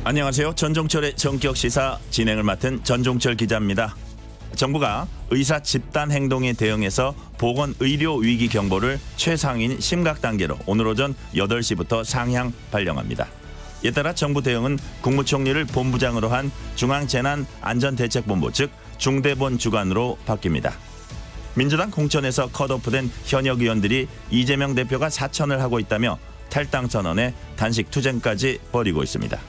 안녕하세요. 전종철의 전격시사 진행을 맡은 전종철 기자입니다. 정부가 의사 집단 행동에 대응해서 보건의료위기 경보를 최상위인 심각 단계로 오늘 오전 8시부터 상향 발령합니다. 이에 따라 정부 대응은 국무총리를 본부장으로 한 중앙재난안전대책본부 즉 중대본 주관으로 바뀝니다. 민주당 공천에서 컷오프된 현역 의원들이 이재명 대표가 사천을 하고 있다며 탈당 선언에 단식 투쟁까지 벌이고 있습니다.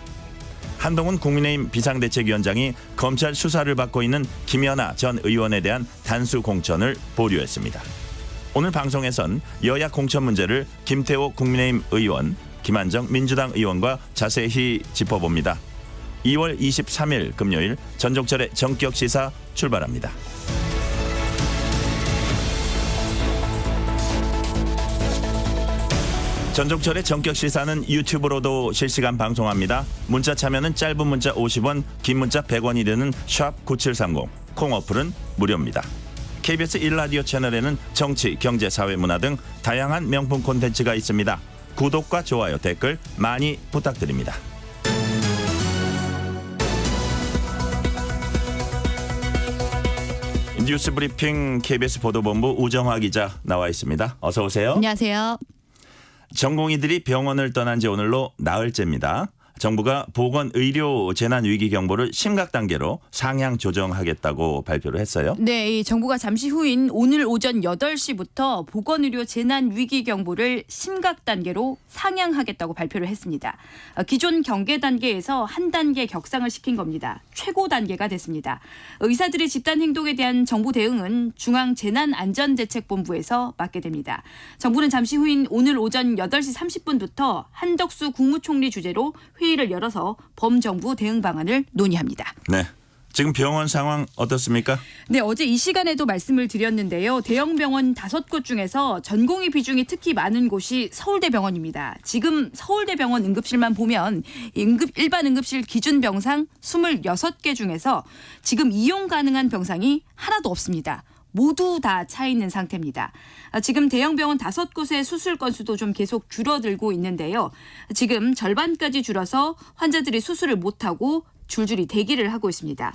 한동훈 국민의힘 비상대책위원장이 검찰 수사를 받고 있는 김연아 전 의원에 대한 단수 공천을 보류했습니다. 오늘 방송에선 여야 공천 문제를 김태호 국민의힘 의원, 김한정 민주당 의원과 자세히 짚어봅니다. 2월 23일 금요일 전종철의 전격시사 출발합니다. 전종철의 전격시사는 유튜브로도 실시간 방송합니다. 문자 참여는 짧은 문자 50원, 긴 문자 100원이 되는 샵9730, 콩 어플은 무료입니다. KBS 1라디오 채널에는 정치, 경제, 사회, 문화 등 다양한 명품 콘텐츠가 있습니다. 구독과 좋아요, 댓글 많이 부탁드립니다. 뉴스 브리핑 KBS 보도본부 우정화 기자 나와 있습니다. 어서 오세요. 안녕하세요. 전공의들이 병원을 떠난 지 오늘로 나흘째입니다. 정부가 보건의료 재난위기 경보를 심각 단계로 상향 조정하겠다고 발표를 했어요. 네, 정부가 잠시 후인 오늘 오전 8시부터 보건의료 재난위기 경보를 심각 단계로 상향하겠다고 발표를 했습니다. 기존 경계 단계에서 한 단계 격상을 시킨 겁니다. 최고 단계가 됐습니다. 의사들의 집단 행동에 대한 정부 대응은 중앙재난안전대책본부에서 맡게 됩니다. 정부는 잠시 후인 오늘 오전 8시 30분부터 한덕수 국무총리 주재로 회의를 열어서 범정부 대응 방안을 논의합니다. 네. 지금 병원 상황 어떻습니까? 네, 어제 이 시간에도 말씀을 드렸는데요. 대형 병원 5곳 중에서 전공의 비중이 특히 많은 곳이 서울대병원입니다. 지금 서울대병원 응급실만 보면 일반 응급실 기준 병상 26개 중에서 지금 이용 가능한 병상이 하나도 없습니다. 모두 다 차 있는 상태입니다. 지금 대형 병원 5곳의 수술 건수도 좀 계속 줄어들고 있는데요. 지금 절반까지 줄어서 환자들이 수술을 못하고 줄줄이 대기를 하고 있습니다.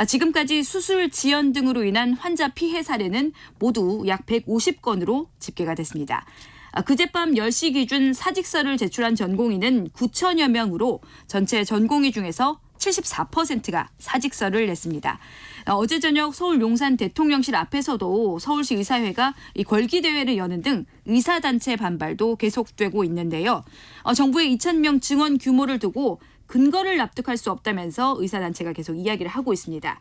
지금까지 수술 지연 등으로 인한 환자 피해 사례는 모두 약 150건으로 집계가 됐습니다. 그젯밤 10시 기준 사직서를 제출한 전공의는 9천여 명으로 전체 전공의 중에서 74%가 사직서를 냈습니다. 어제 저녁 서울 용산 대통령실 앞에서도 서울시 의사회가 이 걸기대회를 여는 등 의사단체 반발도 계속되고 있는데요. 정부의 2,000명 증원 규모를 두고 근거를 납득할 수 없다면서 의사단체가 계속 이야기를 하고 있습니다.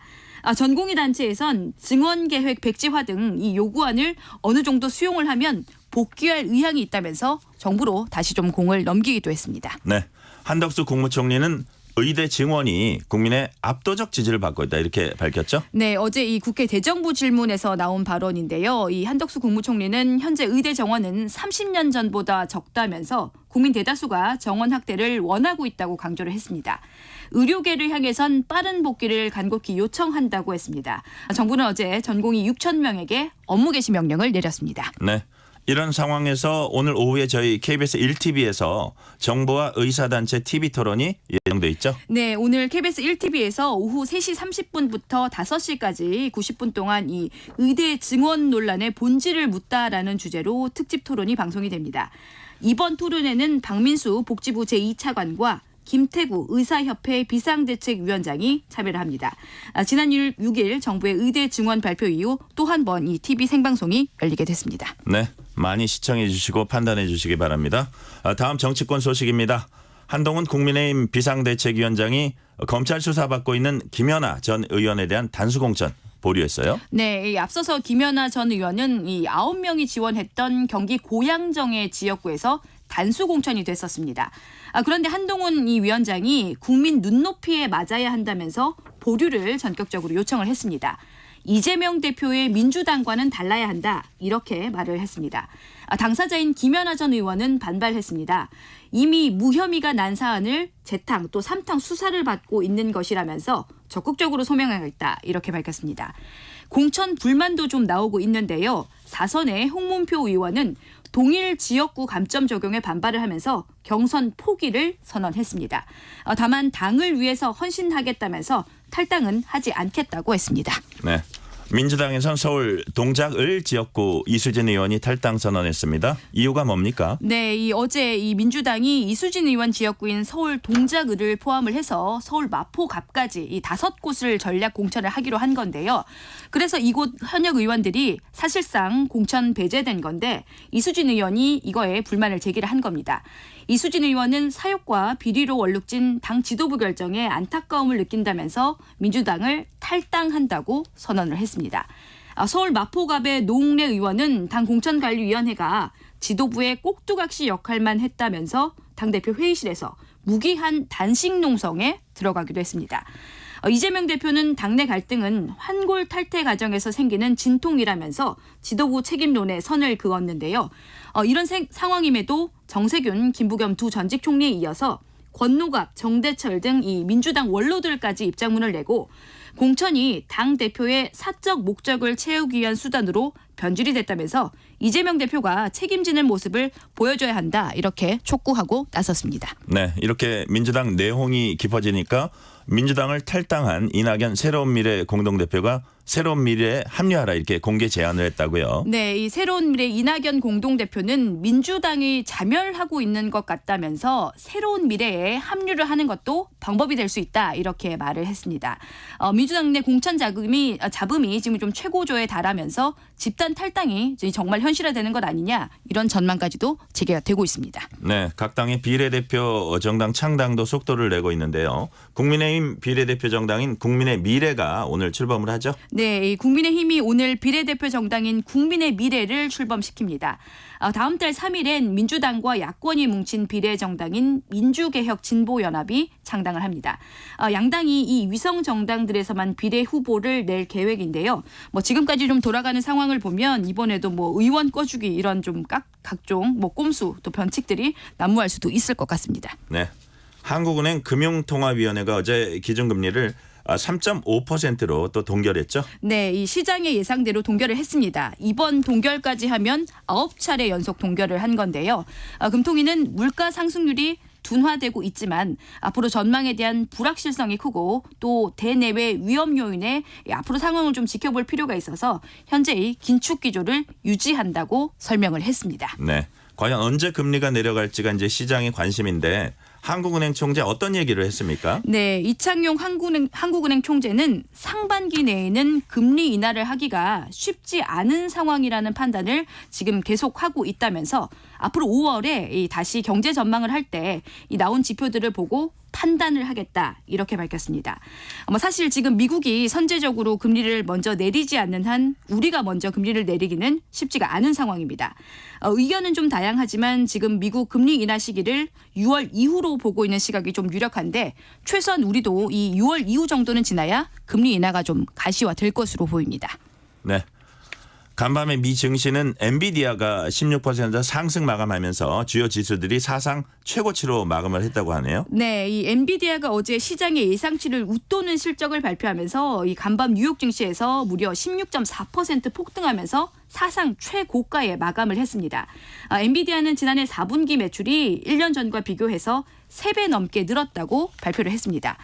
전공의 단체에선 증원 계획 백지화 등 이 요구안을 어느 정도 수용을 하면 복귀할 의향이 있다면서 정부로 다시 좀 공을 넘기기도 했습니다. 네. 한덕수 국무총리는 의대 증원이 국민의 압도적 지지를 받고 있다 이렇게 밝혔죠? 네, 어제 이 국회 대정부 질문에서 나온 발언인데요. 이 한덕수 국무총리는 현재 의대 정원은 30년 전보다 적다면서 국민 대다수가 정원 확대를 원하고 있다고 강조를 했습니다. 의료계를 향해선 빠른 복귀를 간곡히 요청한다고 했습니다. 정부는 어제 전공의 6천 명에게 업무 개시 명령을 내렸습니다. 네. 이런 상황에서 오늘 오후에 저희 KBS 1TV에서 정부와 의사단체 TV 토론이 예정돼 있죠? 네, 오늘 KBS 1TV에서 오후 3시 30분부터 5시까지 90분 동안 이 의대 증원 논란의 본질을 묻다라는 주제로 특집 토론이 방송이 됩니다. 이번 토론에는 박민수 복지부 제2차관과 김태구 의사협회 비상대책위원장이 참여를 합니다. 지난 6일 정부의 의대 증원 발표 이후 또 한 번 이 TV 생방송이 열리게 됐습니다. 네, 많이 시청해 주시고 판단해 주시기 바랍니다. 다음 정치권 소식입니다. 한동훈 국민의힘 비상대책위원장이 검찰 수사받고 있는 김연아 전 의원에 대한 단수공천 보류했어요. 네, 앞서서 김연아 전 의원은 이 9명이 지원했던 경기 고양정의 지역구에서 단수 공천이 됐었습니다. 그런데 한동훈 이 위원장이 국민 눈높이에 맞아야 한다면서 보류를 전격적으로 요청을 했습니다. 이재명 대표의 민주당과는 달라야 한다 이렇게 말을 했습니다. 당사자인 김연아 전 의원은 반발했습니다. 이미 무혐의가 난 사안을 재탕 또 삼탕 수사를 받고 있는 것이라면서 적극적으로 소명하겠다 이렇게 밝혔습니다. 공천 불만도 좀 나오고 있는데요. 사선의 홍문표 의원은 동일 지역구 감점 적용에 반발을 하면서 경선 포기를 선언했습니다. 다만 당을 위해서 헌신하겠다면서 탈당은 하지 않겠다고 했습니다. 네. 민주당에선 서울 동작을 지역구 이수진 의원이 탈당 선언했습니다. 이유가 뭡니까? 네, 어제 이 민주당이 이수진 의원 지역구인 서울 동작을을 포함을 해서 서울 마포갑까지 이 5곳을 전략 공천을 하기로 한 건데요. 그래서 이곳 현역 의원들이 사실상 공천 배제된 건데 이수진 의원이 이거에 불만을 제기를 한 겁니다. 이수진 의원은 사욕과 비리로 얼룩진 당 지도부 결정에 안타까움을 느낀다면서 민주당을 탈당한다고 선언을 했습니다. 서울 마포갑의 노웅래 의원은 당 공천관리위원회가 지도부의 꼭두각시 역할만 했다면서 당대표 회의실에서 무기한 단식 농성에 들어가기도 했습니다. 이재명 대표는 당내 갈등은 환골 탈퇴 과정에서 생기는 진통이라면서 지도부 책임론에 선을 그었는데요. 이런 상황임에도 정세균, 김부겸 두 전직 총리에 이어서 권노갑, 정대철 등 이 민주당 원로들까지 입장문을 내고 공천이 당 대표의 사적 목적을 채우기 위한 수단으로 변질이 됐다면서 이재명 대표가 책임지는 모습을 보여줘야 한다 이렇게 촉구하고 나섰습니다. 네, 이렇게 민주당 내홍이 깊어지니까 민주당을 탈당한 이낙연 새로운 미래 공동대표가 새로운 미래에 합류하라 이렇게 공개 제안을 했다고요. 네, 이 새로운 미래 이낙연 공동대표는 민주당이 자멸하고 있는 것 같다면서 새로운 미래에 합류를 하는 것도 방법이 될 수 있다 이렇게 말을 했습니다. 민주당 내 공천 잡음이 지금 좀 최고조에 달하면서 집단 탈당이 정말 현실화되는 것 아니냐 이런 전망까지도 제기가 되고 있습니다. 네, 각 당의 비례대표 정당 창당도 속도를 내고 있는데요. 국민의힘 비례대표 정당인 국민의 미래가 오늘 출범을 하죠. 네, 국민의힘이 오늘 비례대표 정당인 국민의 미래를 출범시킵니다. 다음 달 3일엔 민주당과 야권이 뭉친 비례정당인 민주개혁진보연합이 창당을 합니다. 양당이 이 위성 정당들에서만 비례 후보를 낼 계획인데요. 지금까지 좀 돌아가는 상황을 보면 이번에도 의원 꺼주기 이런 좀 각종 꼼수 또 변칙들이 난무할 수도 있을 것 같습니다. 네, 한국은행 금융통화위원회가 어제 기준금리를 3.5%로 또 동결했죠? 네, 이 시장의 예상대로 동결을 했습니다. 이번 동결까지 하면 9차례 연속 동결을 한 건데요. 금통위는 물가 상승률이 둔화되고 있지만 앞으로 전망에 대한 불확실성이 크고 또 대내외 위험 요인에 앞으로 상황을 좀 지켜볼 필요가 있어서 현재의 긴축 기조를 유지한다고 설명을 했습니다. 네, 과연 언제 금리가 내려갈지가 이제 시장의 관심인데 한국은행 총재 어떤 얘기를 했습니까? 네, 이창용 한국은행 총재는 상반기 내에는 금리 인하를 하기가 쉽지 않은 상황이라는 판단을 지금 계속하고 있다면서 앞으로 5월에 다시 경제 전망을 할 때 이 나온 지표들을 보고 판단을 하겠다 이렇게 밝혔습니다. 사실 지금 미국이 선제적으로 금리를 먼저 내리지 않는 한 우리가 먼저 금리를 내리기는 쉽지가 않은 상황입니다. 의견은 좀 다양하지만 지금 미국 금리 인하 시기를 6월 이후로 보고 있는 시각이 좀 유력한데 최소한 우리도 이 6월 이후 정도는 지나야 금리 인하가 좀 가시화될 것으로 보입니다. 네. 간밤에 미 증시는 엔비디아가 16% 상승 마감하면서 주요 지수들이 사상 최고치로 마감을 했다고 하네요. 네, 이 엔비디아가 어제 시장의 예상치를 웃도는 실적을 발표하면서 이 간밤 뉴욕 증시에서 무려 16.4% 폭등하면서 사상 최고가에 마감을 했습니다. 엔비디아는 지난해 4분기 매출이 1년 전과 비교해서 3배 넘게 늘었다고 발표를 했습니다.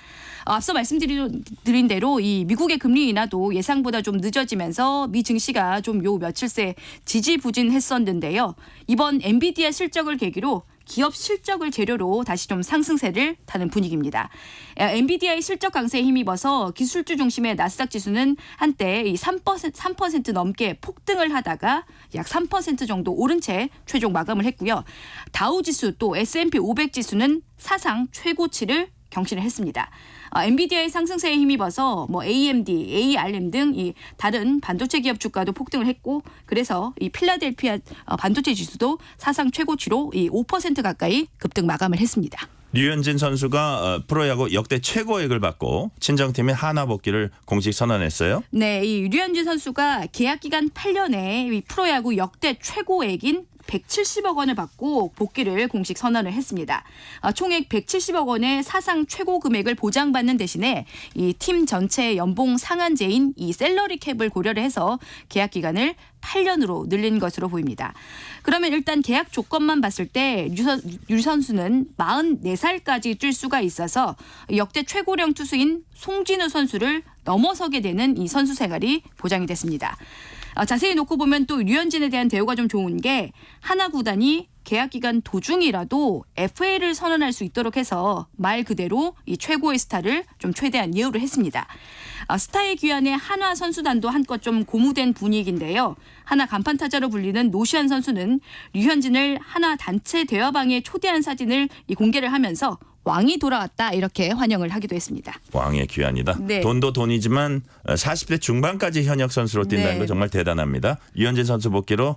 앞서 말씀드린 대로 이 미국의 금리 인하도 예상보다 좀 늦어지면서 미 증시가 좀 요 며칠 새 지지부진했었는데요. 이번 엔비디아 실적을 계기로 기업 실적을 재료로 다시 좀 상승세를 타는 분위기입니다. 엔비디아의 실적 강세에 힘입어서 기술주 중심의 나스닥 지수는 한때 3% 넘게 폭등을 하다가 약 3% 정도 오른 채 최종 마감을 했고요. 다우 지수 또 S&P 500 지수는 사상 최고치를 경신을 했습니다. 엔비디아의 상승세에 힘입어서 AMD, ARM 등 이 다른 반도체 기업 주가도 폭등을 했고 그래서 이 필라델피아 반도체 지수도 사상 최고치로 이 5% 가까이 급등 마감을 했습니다. 류현진 선수가 프로야구 역대 최고액을 받고 친정팀의 하나 복귀를 공식 선언했어요. 네, 이 류현진 선수가 계약 기간 8년에 이 프로야구 역대 최고액인 170억 원을 받고 복귀를 공식 선언을 했습니다. 총액 170억 원의 사상 최고 금액을 보장받는 대신에 이 팀 전체의 연봉 상한제인 이 셀러리 캡을 고려를 해서 계약 기간을 8년으로 늘린 것으로 보입니다. 그러면 일단 계약 조건만 봤을 때 류 선수는 44살까지 뛸 수가 있어서 역대 최고령 투수인 송진우 선수를 넘어서게 되는 이 선수 생활이 보장이 됐습니다. 자세히 놓고 보면 또 류현진에 대한 대우가 좀 좋은 게 하나 구단이 계약 기간 도중이라도 FA를 선언할 수 있도록 해서 말 그대로 이 최고의 스타를 좀 최대한 예우를 했습니다. 스타의 귀환에 한화 선수단도 한껏 좀 고무된 분위기인데요. 하나 간판 타자로 불리는 노시안 선수는 류현진을 하나 단체 대화방에 초대한 사진을 공개를 하면서 왕이 돌아왔다 이렇게 환영을 하기도 했습니다. 왕의 귀환이다. 네. 돈도 돈이지만 40대 중반까지 현역 선수로 뛴다는 네. 거 정말 대단합니다. 류현진 선수 복귀로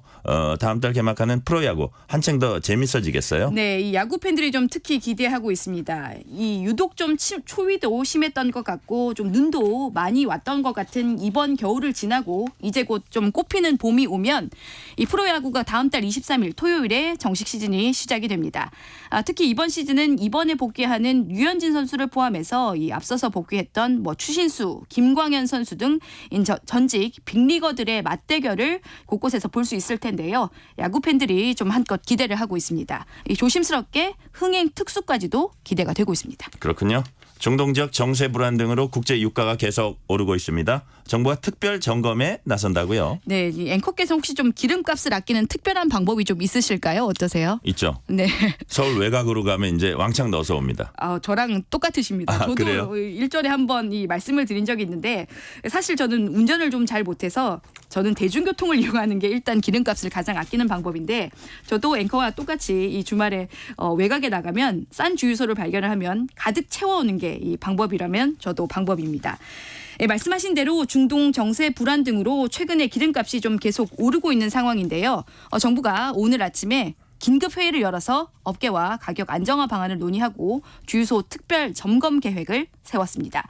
다음 달 개막하는 프로야구 한층 더 재밌어지겠어요? 네, 이 야구 팬들이 좀 특히 기대하고 있습니다. 이 유독 좀 초위도 심했던 것 같고 좀 눈도 많이 왔던 것 같은 이번 겨울을 지나고 이제 곧 좀 꽃피는 봄이 오면 이 프로야구가 다음 달 23일 토요일에 정식 시즌이 시작이 됩니다. 특히 이번 시즌은 이번에 복귀하는 류현진 선수를 포함해서 이 앞서서 복귀했던 추신수, 김광현 선수 등 전직 빅리거들의 맞대결을 곳곳에서 볼 수 있을 텐데요. 야구 팬들이 좀 한껏 기대를 하고 있습니다. 조심스럽게 흥행 특수까지도 기대가 되고 있습니다. 그렇군요. 중동 지역 정세 불안 등으로 국제 유가가 계속 오르고 있습니다. 정부가 특별 점검에 나선다고요? 네, 이 앵커께서 혹시 좀 기름값을 아끼는 특별한 방법이 좀 있으실까요? 어떠세요? 있죠. 네. 서울 외곽으로 가면 이제 왕창 넣어서 옵니다. 저랑 똑같으십니다. 저도 그래요? 일전에 한번 이 말씀을 드린 적이 있는데 사실 저는 운전을 좀 잘 못해서 저는 대중교통을 이용하는 게 일단 기름값을 가장 아끼는 방법인데 저도 앵커와 똑같이 이 주말에 외곽에 나가면 싼 주유소를 발견을 하면 가득 채워오는 게 이 방법이라면 저도 방법입니다. 예, 말씀하신 대로 중동 정세 불안 등으로 최근에 기름값이 좀 계속 오르고 있는 상황인데요. 정부가 오늘 아침에 긴급 회의를 열어서 업계와 가격 안정화 방안을 논의하고 주유소 특별 점검 계획을 세웠습니다.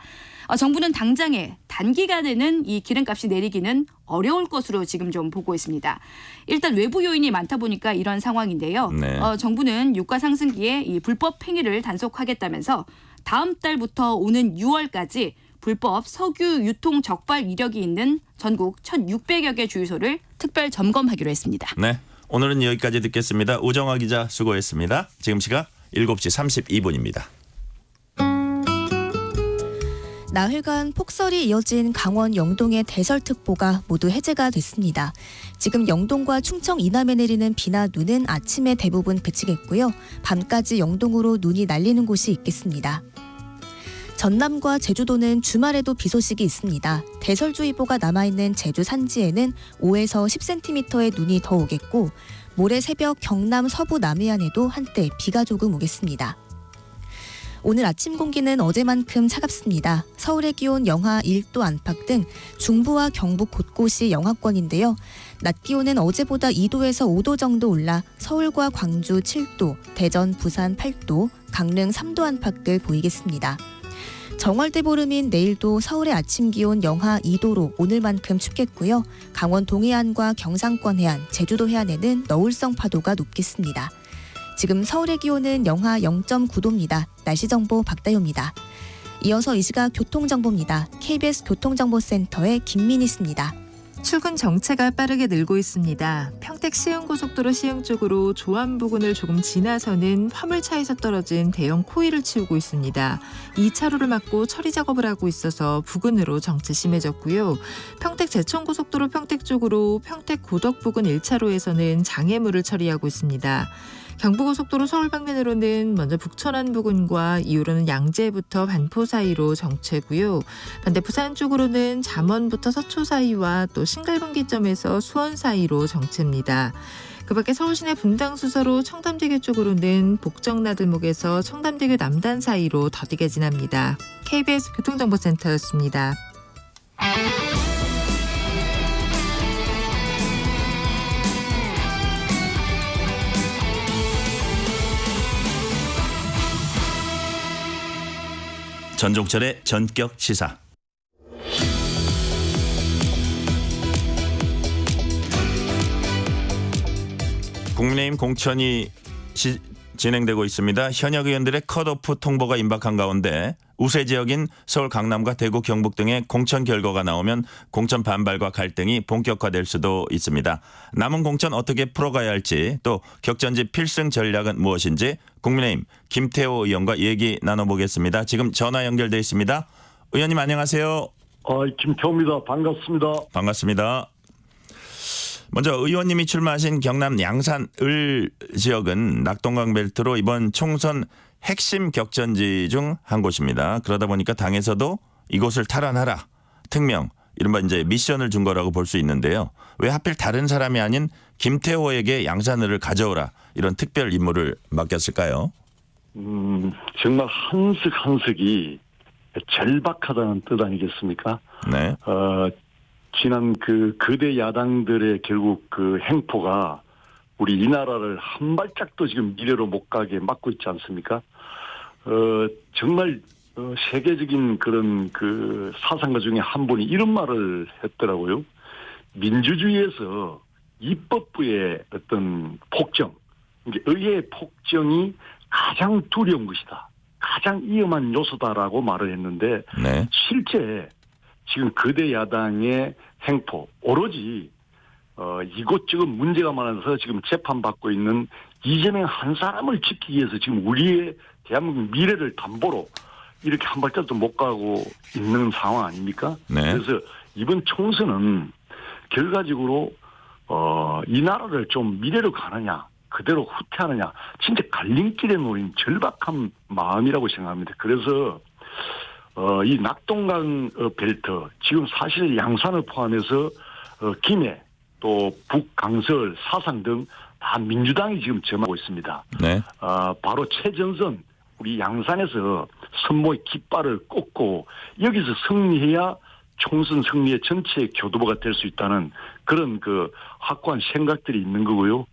정부는 당장에 단기간에는 이 기름값이 내리기는 어려울 것으로 지금 좀 보고 있습니다. 일단 외부 요인이 많다 보니까 이런 상황인데요. 네. 정부는 유가 상승기에 이 불법 행위를 단속하겠다면서 다음 달부터 오는 6월까지 불법 석유 유통 적발 이력이 있는 전국 1,600여 개 주유소를 특별 점검하기로 했습니다. 네, 오늘은 여기까지 듣겠습니다. 우정화 기자 수고했습니다. 지금 시각 7시 32분입니다. 나흘간 폭설이 이어진 강원 영동의 대설특보가 모두 해제가 됐습니다. 지금 영동과 충청 이남에 내리는 비나 눈은 아침에 대부분 그치겠고요. 밤까지 영동으로 눈이 날리는 곳이 있겠습니다. 전남과 제주도는 주말에도 비 소식이 있습니다. 대설주의보가 남아있는 제주 산지에는 5에서 10cm의 눈이 더 오겠고 모레 새벽 경남 서부 남해안에도 한때 비가 조금 오겠습니다. 오늘 아침 공기는 어제만큼 차갑습니다. 서울의 기온 영하 1도 안팎 등 중부와 경북 곳곳이 영하권인데요. 낮 기온은 어제보다 2도에서 5도 정도 올라 서울과 광주 7도, 대전, 부산 8도, 강릉 3도 안팎을 보이겠습니다. 정월대 보름인 내일도 서울의 아침 기온 영하 2도로 오늘만큼 춥겠고요. 강원 동해안과 경상권 해안, 제주도 해안에는 너울성 파도가 높겠습니다. 지금 서울의 기온은 영하 0.9도입니다. 날씨 정보 박다효입니다. 이어서 이 시각 교통정보입니다. KBS 교통정보센터의 김민희 씨입니다. 출근 정체가 빠르게 늘고 있습니다. 평택 시흥고속도로 시흥 쪽으로 조암 부근을 조금 지나서는 화물차에서 떨어진 대형 코일을 치우고 있습니다. 2차로를 막고 처리 작업을 하고 있어서 부근으로 정체 심해졌고요. 평택 제천고속도로 평택 쪽으로 평택 고덕 부근 1차로에서는 장애물을 처리하고 있습니다. 경부고속도로 서울 방면으로는 먼저 북천안 부근과 이후로는 양재부터 반포 사이로 정체고요. 반대 부산 쪽으로는 잠원부터 서초 사이와 또 신갈분기점에서 수원 사이로 정체입니다. 그 밖에 서울시내 분당수서로 청담대교 쪽으로는 복정나들목에서 청담대교 남단 사이로 더디게 지납니다. KBS 교통정보센터였습니다. 전종철의 전격 시사. 국민의힘 공천이 진행되고 있습니다. 현역 의원들의 컷오프 통보가 임박한 가운데 우세 지역인 서울 강남과 대구 경북 등의 공천 결과가 나오면 공천 반발과 갈등이 본격화될 수도 있습니다. 남은 공천 어떻게 풀어가야 할지 또 격전지 필승 전략은 무엇인지 국민의힘 김태호 의원과 얘기 나눠보겠습니다. 지금 전화 연결돼 있습니다. 의원님 안녕하세요. 김태호입니다. 반갑습니다. 반갑습니다. 먼저 의원님이 출마하신 경남 양산 을 지역은 낙동강 벨트로 이번 총선 핵심 격전지 중 한 곳입니다. 그러다 보니까 당에서도 이곳을 탈환하라, 특명, 이른바 이제 미션을 준 거라고 볼 수 있는데요. 왜 하필 다른 사람이 아닌 김태호에게 양산을을 가져오라 이런 특별 임무를 맡겼을까요? 정말 한석 한석이 절박하다는 뜻 아니겠습니까? 네. 지난 그 거대 야당들의 결국 그 행포가 우리 이 나라를 한 발짝도 지금 미래로 못 가게 막고 있지 않습니까? 정말 세계적인 그런 그 사상가 중에 한 분이 이런 말을 했더라고요. 민주주의에서 입법부의 어떤 폭정, 의회의 폭정이 가장 두려운 것이다. 가장 위험한 요소다라고 말을 했는데 네. 실제 지금 거대 야당의 행포, 오로지 이곳저곳 문제가 많아서 지금 재판받고 있는 이재명 한 사람을 지키기 위해서 지금 우리의 대한민국 미래를 담보로 이렇게 한 발짝도 못 가고 있는 상황 아닙니까? 네. 그래서 이번 총선은 결과적으로 이 나라를 좀 미래로 가느냐, 그대로 후퇴하느냐, 진짜 갈림길에 놓인 절박한 마음이라고 생각합니다. 그래서 이 낙동강 벨트, 지금 사실 양산을 포함해서 김해, 또 북강설, 사상 등 다 민주당이 지금 점하고 있습니다. 네. 바로 최전선 우리 양산에서 선모의 깃발을 꽂고 여기서 승리해야 총선 승리의 전체 교두보가 될 수 있다는 그런 그 확고한 생각들이 있는 거고요.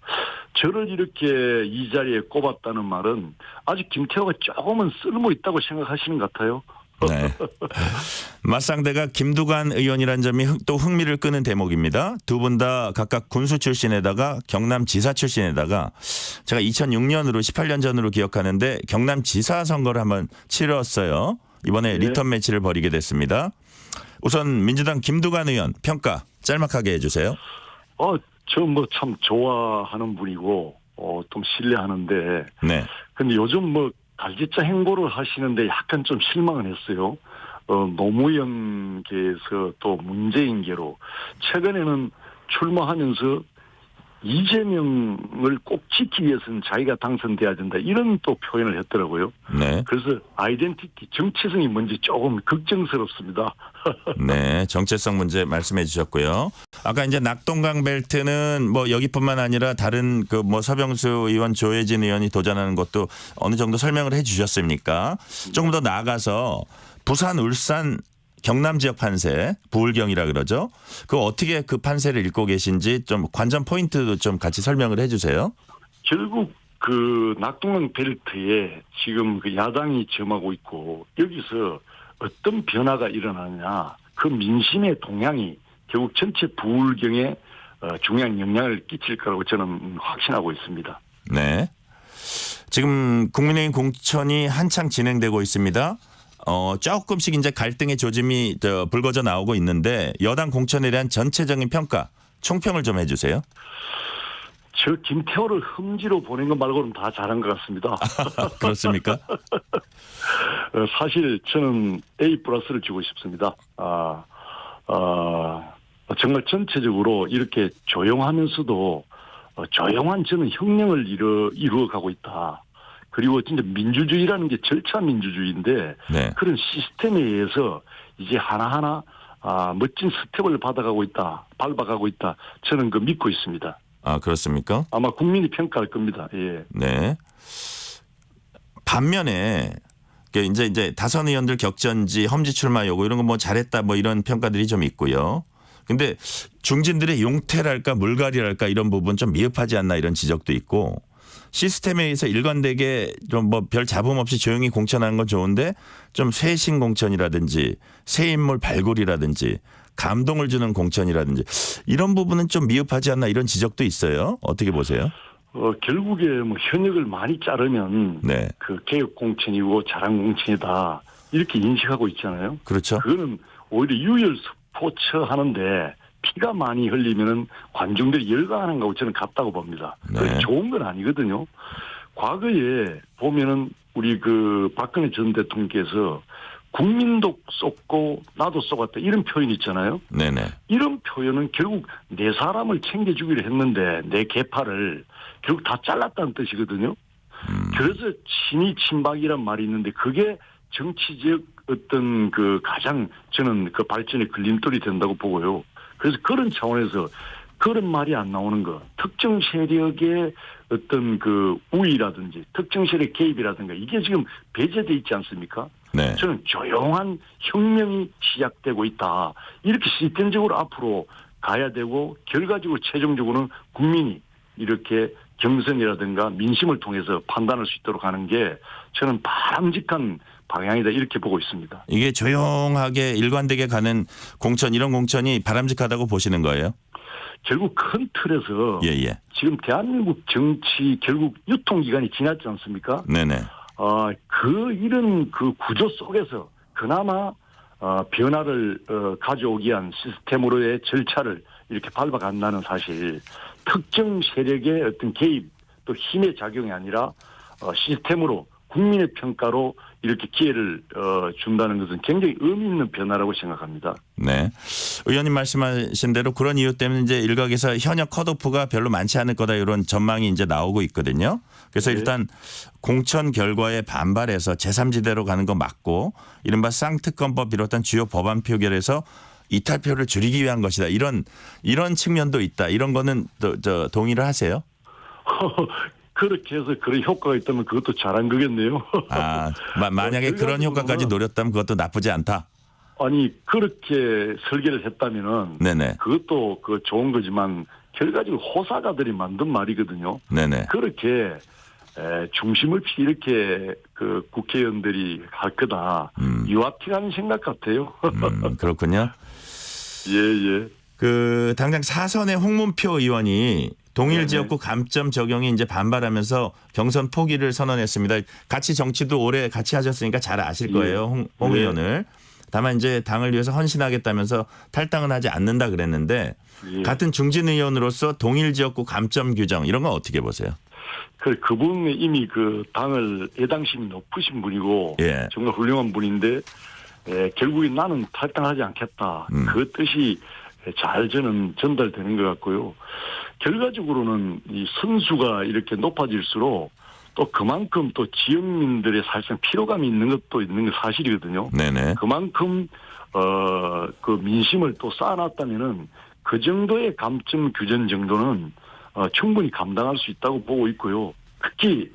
저를 이렇게 이 자리에 꼽았다는 말은 아직 김태호가 조금은 쓸모 있다고 생각하시는 것 같아요. 네. 맞상대가 김두관 의원이라는 점이 또 흥미를 끄는 대목입니다. 두 분 다 각각 군수 출신에다가 경남지사 출신에다가 제가 2006년으로 18년 전으로 기억하는데 경남지사 선거를 한번 치렀어요. 이번에 네. 리턴 매치를 벌이게 됐습니다. 우선 민주당 김두관 의원 평가 짤막하게 해주세요. 저 뭐 참 좋아하는 분이고 좀 신뢰하는데 네. 근데 요즘 뭐 달짓자 행보를 하시는데 약간 좀 실망을 했어요. 노무현계에서 또 문재인계로 최근에는 출마하면서 이재명을 꼭 지키기 위해서는 자기가 당선돼야 된다 이런 또 표현을 했더라고요. 네. 그래서 아이덴티티 정체성이 뭔지 조금 걱정스럽습니다. 네, 정체성 문제 말씀해 주셨고요. 아까 이제 낙동강 벨트는 뭐 여기뿐만 아니라 다른 그 뭐 서병수 의원, 조혜진 의원이 도전하는 것도 어느 정도 설명을 해 주셨습니까? 조금 더 나아가서 부산, 울산, 경남 지역 판세, 부울경이라 그러죠. 그 어떻게 그 판세를 읽고 계신지 좀 관전 포인트도 좀 같이 설명을 해 주세요. 결국 그 낙동강 벨트에 지금 그 야당이 점하고 있고 여기서 어떤 변화가 일어나느냐, 그 민심의 동향이 결국 전체 부울경에 중요한 영향을 끼칠 거라고 저는 확신하고 있습니다. 네. 지금 국민의힘 공천이 한창 진행되고 있습니다. 조금씩 이제 갈등의 조짐이 불거져 나오고 있는데 여당 공천에 대한 전체적인 평가, 총평을 좀 해주세요. 저 김태호를 흠지로 보낸 것 말고는 다 잘한 것 같습니다. 그렇습니까? 사실 저는 A 플러스를 주고 싶습니다. 정말 전체적으로 이렇게 조용하면서도 조용한 저는 혁명을 이루어가고 있다. 그리고 진짜 민주주의라는 게 절차 민주주의인데 네. 그런 시스템에 의해서 이제 하나하나 멋진 스텝을 밟아가고 있다. 저는 그 믿고 있습니다. 아, 그렇습니까? 아마 국민이 평가할 겁니다. 예. 네. 반면에 이제 다선 의원들 격전지 험지 출마 요구 이런 거 뭐 잘했다 뭐 이런 평가들이 좀 있고요. 근데 중진들의 용태랄까 물갈이랄까 이런 부분 좀 미흡하지 않나 이런 지적도 있고 시스템에 의해서 일관되게 좀 뭐 별 잡음 없이 조용히 공천하는 건 좋은데 좀 쇄신 공천이라든지 새 인물 발굴이라든지 감동을 주는 공천이라든지 이런 부분은 좀 미흡하지 않나 이런 지적도 있어요. 어떻게 보세요? 결국에 뭐 현역을 많이 자르면 네. 그 개혁 공천이고 자랑 공천이다 이렇게 인식하고 있잖아요. 그렇죠. 그거는 오히려 유혈스포츠 하는데 피가 많이 흘리면은 관중들이 열광하는 거하고 저는 같다고 봅니다. 네. 그게 좋은 건 아니거든요. 과거에 보면은 우리 그 박근혜 전 대통령께서 국민도 쏟고 나도 쏟았다 이런 표현이 있잖아요. 네네. 이런 표현은 결국 내 사람을 챙겨주기로 했는데 내 계파를 결국 다 잘랐다는 뜻이거든요. 그래서 친이 친박이란 말이 있는데 그게 정치적 어떤 그 가장 저는 그 발전의 걸림돌이 된다고 보고요. 그래서 그런 차원에서 그런 말이 안 나오는 거, 특정 세력의 어떤 그 우위라든지 특정 세력 개입이라든가 이게 지금 배제돼 있지 않습니까? 네. 저는 조용한 혁명이 시작되고 있다. 이렇게 시스템적으로 앞으로 가야 되고 결과적으로 최종적으로는 국민이 이렇게 경선이라든가 민심을 통해서 판단할 수 있도록 하는 게 저는 바람직한 방향이다 이렇게 보고 있습니다. 이게 조용하게 일관되게 가는 공천 이런 공천이 바람직하다고 보시는 거예요? 결국 큰 틀에서 예예. 지금 대한민국 정치 결국 유통기간이 지났지 않습니까? 네네. 이런 그 구조 속에서 그나마 변화를 가져오기 위한 시스템으로의 절차를 이렇게 밟아간다는 사실, 특정 세력의 어떤 개입 또 힘의 작용이 아니라 시스템으로 국민의 평가로 이렇게 기회를 준다는 것은 굉장히 의미 있는 변화라고 생각합니다. 네. 의원님 말씀하신 대로 그런 이유 때문에 이제 일각에서 현역 컷오프가 별로 많지 않을 거다 이런 전망이 이제 나오고 있거든요. 그래서 네. 일단 공천 결과에 반발해서 제3지대로 가는 거 맞고 이른바 쌍특검법 비롯한 주요 법안 표결에서 이탈표를 줄이기 위한 것이다. 이런 측면도 있다. 이런 거는 동의를 하세요? 그렇게 해서 그런 효과가 있다면 그것도 잘한 거겠네요. 만약에 그런 효과까지 노렸다면 그것도 나쁘지 않다. 아니 그렇게 설계를 했다면은 네네. 그것도 그 좋은 거지만 결과적으로 호사가들이 만든 말이거든요. 네네. 그렇게 중심 없이 이렇게 그 국회의원들이 할 거다. 유아티라는 생각 같아요. 그렇군요. 예. 그 당장 사선의 홍문표 의원이 동일 네네. 지역구 감점 적용이 이제 반발하면서 경선 포기를 선언했습니다. 같이 정치도 오래 같이 하셨으니까 잘 아실 거예요. 홍 네. 의원을. 다만 이제 당을 위해서 헌신하겠다면서 탈당은 하지 않는다 그랬는데 예. 같은 중진 의원으로서 동일 지역구 감점 규정 이런 건 어떻게 보세요? 그분이 이미 그 당을 애당심이 높으신 분이고 예. 정말 훌륭한 분인데 결국에 나는 탈당하지 않겠다. 그 뜻이 잘 저는 전달되는 것 같고요. 결과적으로는 이 선수가 이렇게 높아질수록 또 그만큼 또 지역민들의 사실상 피로감이 있는 것도 있는 게 사실이거든요. 네네. 그만큼 그 민심을 또 쌓아놨다면은 그 정도의 감점 규정 정도는 충분히 감당할 수 있다고 보고 있고요. 특히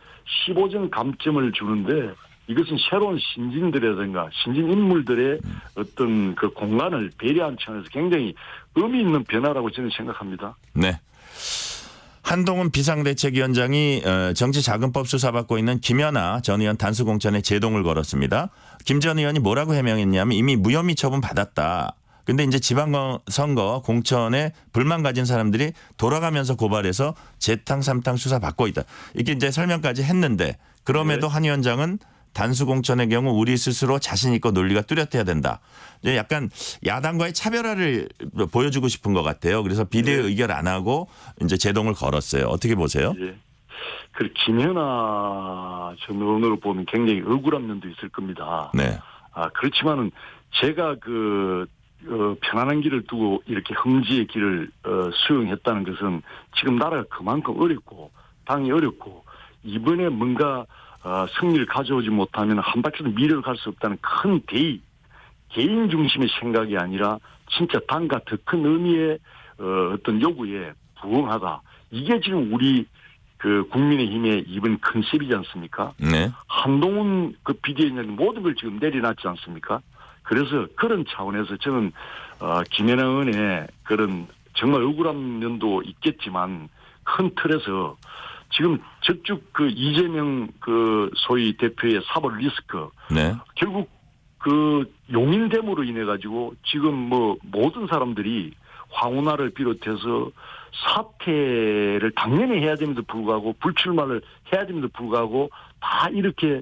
15점 감점을 주는데 이것은 새로운 신진들이라든가 신진 인물들의 어떤 그 공간을 배려한 차원에서 굉장히 의미 있는 변화라고 저는 생각합니다. 네. 한동훈 비상대책위원장이 정치자금법 수사받고 있는 김연아 전 의원 단수공천에 제동을 걸었습니다. 김 전 의원이 뭐라고 해명했냐면 이미 무혐의 처분 받았다. 근데 이제 지방선거 공천에 불만 가진 사람들이 돌아가면서 고발해서 재탕, 삼탕 수사 받고 있다. 이렇게 이제 설명까지 했는데 그럼에도 한 위원장은 단수 공천의 경우 우리 스스로 자신 있고 논리가 뚜렷해야 된다. 이제 약간 야당과의 차별화를 보여주고 싶은 것 같아요. 그래서 비대위 의결 안 하고 이제 제동을 걸었어요. 어떻게 보세요? 예. 그 김연아 전 의원으로 보면 굉장히 억울한 면도 있을 겁니다. 네. 그렇지만은 제가 편안한 길을 두고 이렇게 흥지의 길을 수용했다는 것은 지금 나라가 그만큼 어렵고 당이 어렵고 이번에 뭔가 승리를 가져오지 못하면 한 바퀴도 미래를 갈 수 없다는 큰 개인 중심의 생각이 아니라 진짜 당과 더 큰 의미의 어떤 요구에 부응하다. 이게 지금 우리 그 국민의힘의 이번 컨셉이지 않습니까? 네. 한동훈 그 비대위원장이 모든 걸 지금 내려놨지 않습니까? 그래서 그런 차원에서 저는 김연아 의원의 그런 정말 억울한 면도 있겠지만 큰 틀에서 지금 저쪽 그 이재명 그 소위 대표의 사법 리스크 네. 결국 그 용인됨으로 인해 가지고 지금 뭐 모든 사람들이 황운하를 비롯해서 사퇴를 당연히 해야 됨에도 불구하고 불출마를 해야 됨에도 불구하고 다 이렇게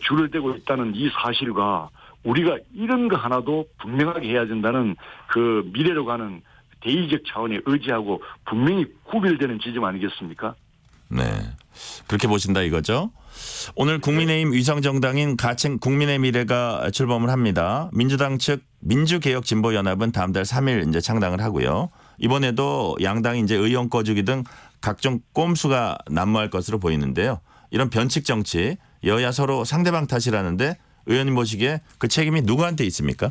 줄을 대고 있다는 이 사실과 우리가 이런 거 하나도 분명하게 해야 된다는 그 미래로 가는 대의적 차원의 의지하고 분명히 구별되는 지점 아니겠습니까? 네. 그렇게 보신다 이거죠. 오늘 국민의힘 위성정당인 가칭 국민의 미래가 출범을 합니다. 민주당 측 민주개혁진보연합은 다음 달 3일 이제 창당을 하고요. 이번에도 양당이 이제 의원 꺼주기 등 각종 꼼수가 난무할 것으로 보이는데요. 이런 변칙 정치, 여야 서로 상대방 탓이라는데 의원님 보시기에 그 책임이 누구한테 있습니까?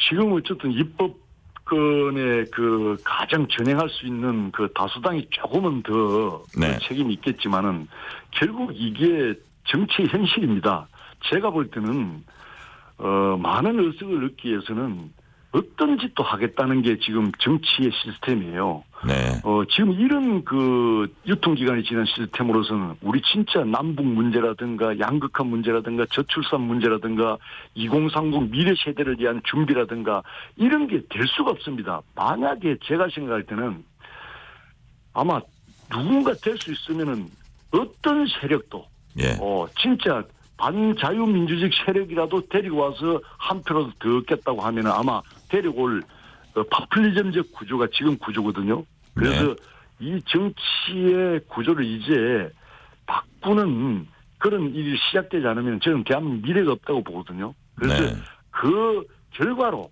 지금 어쨌든 입법권에 그 가장 전행할 수 있는 그 다수당이 조금은 더 네. 책임이 있겠지만은 결국 이게 정치의 현실입니다. 제가 볼 때는 많은 의석을 얻기 위해서는 어떤 짓도 하겠다는 게 지금 정치의 시스템이에요. 네. 지금 이런 그 유통기간이 지난 시스템으로서는 우리 진짜 남북 문제라든가 양극화 문제라든가 저출산 문제라든가 2030 미래 세대를 위한 준비라든가 이런 게 될 수가 없습니다. 만약에 제가 생각할 때는 아마 누군가 될 수 있으면은 어떤 세력도 예. 진짜 반자유민주적 세력이라도 데리고 와서 한 표라도 더 얻겠다고 하면은 아마 데리고 올 파퓰리즘적 구조가 지금 구조거든요. 그래서 이 정치의 구조를 이제 바꾸는 그런 일이 시작되지 않으면 저는 대한민국 미래가 없다고 보거든요. 그래서 네. 그 결과로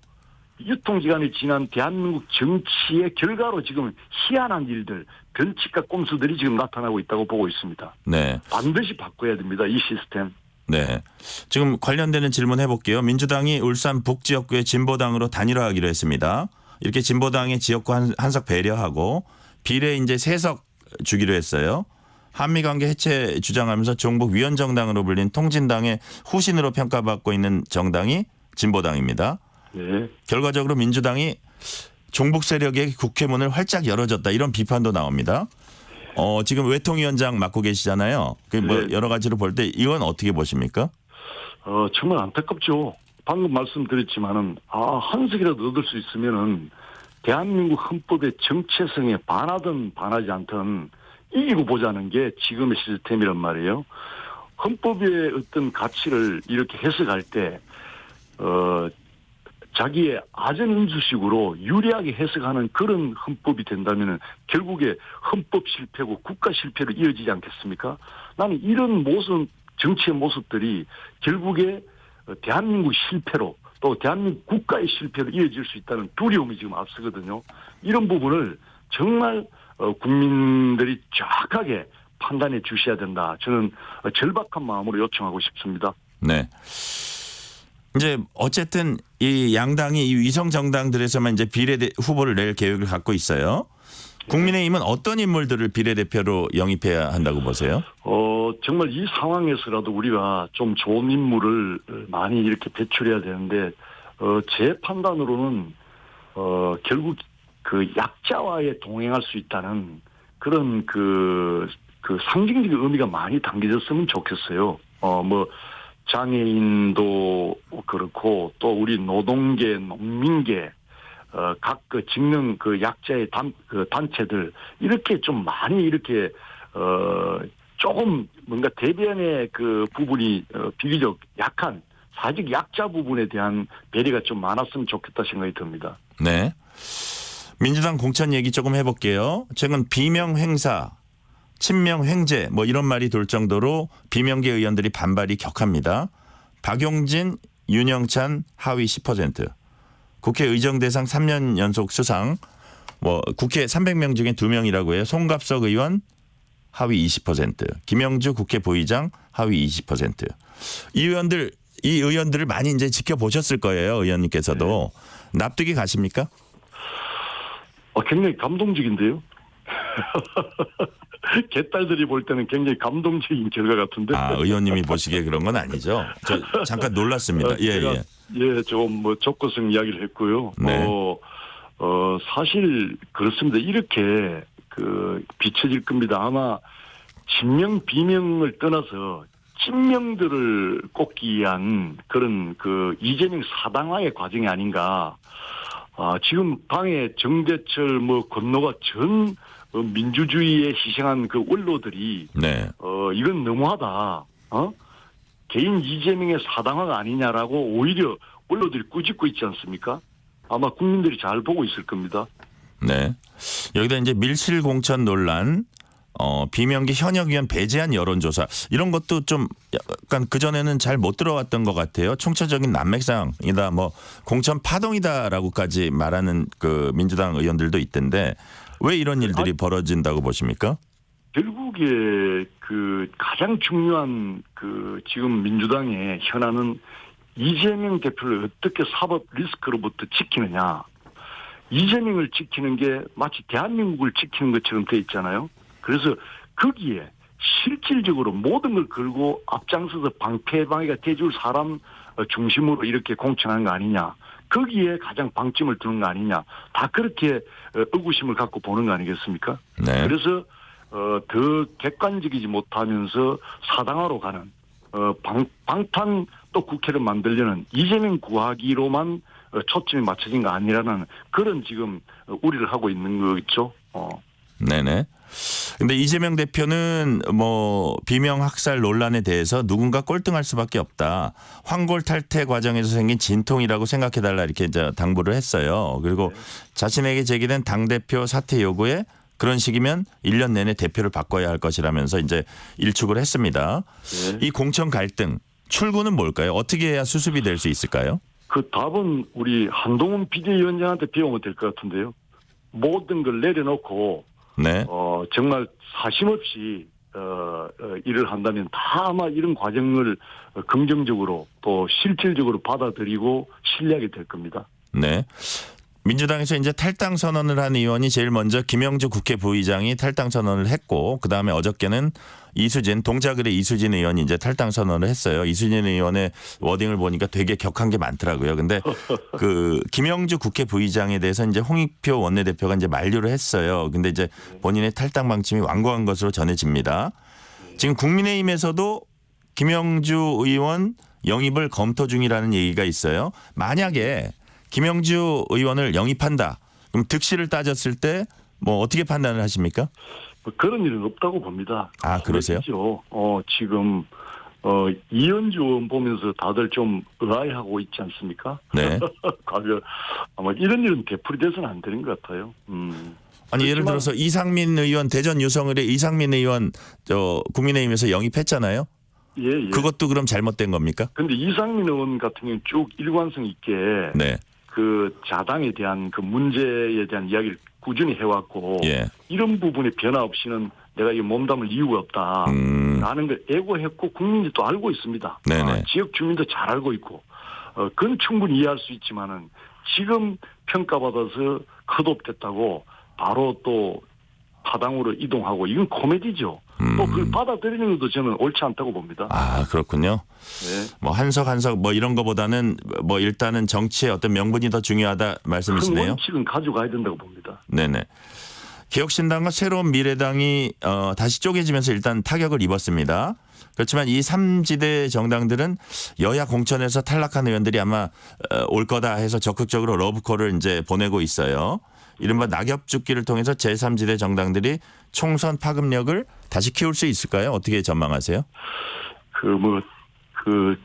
유통기간이 지난 대한민국 정치의 결과로 지금 희한한 일들, 변칙과 꼼수들이 지금 나타나고 있다고 보고 있습니다. 네. 반드시 바꿔야 됩니다. 이 시스템. 네. 지금 관련되는 질문 해볼게요. 민주당이 울산 북지역구의 진보당으로 단일화하기로 했습니다. 이렇게 진보당의 지역구 한석 배려하고 비례 이제 3석 주기로 했어요. 한미관계 해체 주장하면서 종북 위원정당으로 불린 통진당의 후신으로 평가받고 있는 정당이 진보당입니다. 네. 결과적으로 민주당이 종북 세력의 국회문을 활짝 열어줬다 이런 비판도 나옵니다. 지금 외통위원장 맡고 계시잖아요. 뭐 네. 여러 가지로 볼 때 이건 어떻게 보십니까? 정말 안타깝죠. 방금 말씀드렸지만은 한석이라도 얻을 수 있으면은 대한민국 헌법의 정체성에 반하든 반하지 않든 이기고 보자는 게 지금의 시스템이란 말이에요. 헌법의 어떤 가치를 이렇게 해석할 때 자기의 아전인수식으로 유리하게 해석하는 그런 헌법이 된다면 결국에 헌법 실패고 국가 실패로 이어지지 않겠습니까? 나는 이런 모습, 정치의 모습들이 결국에 대한민국 실패로 또 대한민국 국가의 실패로 이어질 수 있다는 두려움이 지금 앞서거든요. 이런 부분을 정말 국민들이 정확하게 판단해 주셔야 된다. 저는 절박한 마음으로 요청하고 싶습니다. 네. 이제 어쨌든 이 양당이 이 위성 정당들에서만 이제 비례 후보를 낼 계획을 갖고 있어요. 국민의힘은 어떤 인물들을 비례대표로 영입해야 한다고 보세요? 정말 이 상황에서라도 우리가 좀 좋은 인물을 많이 이렇게 배출해야 되는데, 제 판단으로는, 결국 그 약자와의 동행할 수 있다는 그런 그 상징적 의미가 많이 담겨졌으면 좋겠어요. 장애인도 그렇고 또 우리 노동계, 농민계, 각 그 직능 그 약자의 단체들 이렇게 좀 많이 이렇게 조금 뭔가 대변의 그 부분이 비교적 약한 사직 약자 부분에 대한 배려가 좀 많았으면 좋겠다 생각이 듭니다. 네. 민주당 공천 얘기 조금 해볼게요. 최근 비명 행사, 친명 횡재 뭐 이런 말이 돌 정도로 비명계 의원들이 반발이 격합니다. 박용진, 윤영찬 하위 10%. 국회 의정대상 3년 연속 수상. 뭐 국회 300명 중에 2명이라고 해요. 송갑석 의원 하위 20%. 김영주 국회 부의장 하위 20%. 이 의원들을 많이 이제 지켜보셨을 거예요. 의원님께서도. 네. 납득이 가십니까? 굉장히 감동적인데요. 개딸들이 볼 때는 굉장히 감동적인 결과 같은데. 의원님이 보시기에 그런 건 아니죠. 저 잠깐 놀랐습니다. 예. 좀 족구성 이야기를 했고요. 네. 사실 그렇습니다. 이렇게 비춰질 겁니다. 아마 친명 비명을 떠나서 친명들을 꼽기 위한 그런 이재명 사당화의 과정이 아닌가. 지금 당의 정대철 건너가 전 민주주의에 희생한 그 원로들이 네. 이건 너무하다. 개인 이재명의 사당화가 아니냐라고 오히려 원로들이 꾸짖고 있지 않습니까? 아마 국민들이 잘 보고 있을 겁니다. 네. 여기다 이제 밀실 공천 논란, 비명계 현역 의원 배제한 여론조사 이런 것도 좀 약간 그 전에는 잘 못 들어왔던 것 같아요. 총체적인 난맥상이다, 뭐 공천 파동이다라고까지 말하는 그 민주당 의원들도 있던데 왜 이런 일들이 벌어진다고 보십니까? 결국에 그 가장 중요한 그 지금 민주당의 현안은 이재명 대표를 어떻게 사법 리스크로부터 지키느냐. 이재명을 지키는 게 마치 대한민국을 지키는 것처럼 돼 있잖아요. 그래서 거기에 실질적으로 모든 걸 걸고 앞장서서 방패방해가 돼줄 사람 중심으로 이렇게 공천하는 거 아니냐. 거기에 가장 방점을 두는 거 아니냐. 다 그렇게 의구심을 갖고 보는 거 아니겠습니까? 네. 그래서 더 객관적이지 못하면서 사당화로 가는 방탄 또 국회를 만들려는 이재명 구하기로만 초점이 맞춰진 거 아니라는 그런 지금 우려를 하고 있는 거겠죠. 네네. 근데 이재명 대표는 뭐 비명 학살 논란에 대해서 누군가 꼴등할 수밖에 없다. 황골 탈퇴 과정에서 생긴 진통이라고 생각해달라 이렇게 이제 당부를 했어요. 그리고 자신에게 제기된 당대표 사퇴 요구에 그런 식이면 1년 내내 대표를 바꿔야 할 것이라면서 이제 일축을 했습니다. 네. 이 공천 갈등 출구는 뭘까요? 어떻게 해야 수습이 될 수 있을까요? 그 답은 우리 한동훈 비대위원장한테 배우면 될 것 같은데요. 모든 걸 내려놓고 네. 정말 사심 없이 일을 한다면 다 아마 이런 과정을 긍정적으로 또 실질적으로 받아들이고 신뢰하게 될 겁니다. 네. 민주당에서 이제 탈당 선언을 한 의원이 제일 먼저 김영주 국회 부의장이 탈당 선언을 했고 그다음에 어저께는 이수진 동작을의 이수진 의원이 이제 탈당 선언을 했어요. 이수진 의원의 워딩을 보니까 되게 격한 게 많더라고요. 근데 그 김영주 국회 부의장에 대해서 이제 홍익표 원내대표가 이제 만류를 했어요. 근데 이제 본인의 탈당 방침이 완고한 것으로 전해집니다. 지금 국민의힘에서도 김영주 의원 영입을 검토 중이라는 얘기가 있어요. 만약에 김영주 의원을 영입한다. 그럼 득실을 따졌을 때 뭐 어떻게 판단을 하십니까? 그런 일은 없다고 봅니다. 아, 그러세요? 지금 이현주 의원 보면서 다들 좀 의아해하고 있지 않습니까? 네. 과거 아마 이런 일은 되풀이돼서는 안 되는 것 같아요. 아니 예를 들어서 이상민 의원 대전 유성을의 이상민 의원 국민의힘에서 영입했잖아요. 예. 그것도 그럼 잘못된 겁니까? 근데 이상민 의원 같은 경우는 쭉 일관성 있게 네. 그 자당에 대한 그 문제에 대한 이야기를 꾸준히 해왔고 예. 이런 부분에 변화 없이는 내가 이 몸담을 이유가 없다. 라는 걸 애고했고 국민들이 또 알고 있습니다. 네네. 지역 주민도 잘 알고 있고 그건 충분히 이해할 수 있지만은 지금 평가받아서 컷오프됐다고 바로 또 타당으로 이동하고 이건 코미디죠. 또 그걸 받아들이는 것도 저는 옳지 않다고 봅니다. 아 그렇군요. 네. 뭐 한석 뭐 이런 거보다는 뭐 일단은 정치의 어떤 명분이 더 중요하다 큰 말씀이시네요. 원칙은 가져가야 된다고 봅니다. 네네. 개혁신당과 새로운 미래당이 다시 쪼개지면서 일단 타격을 입었습니다. 그렇지만 이 3지대 정당들은 여야 공천에서 탈락한 의원들이 아마 올 거다 해서 적극적으로 러브콜을 이제 보내고 있어요. 이른바 낙엽 죽기를 통해서 제3지대 정당들이 총선 파급력을 다시 키울 수 있을까요? 어떻게 전망하세요?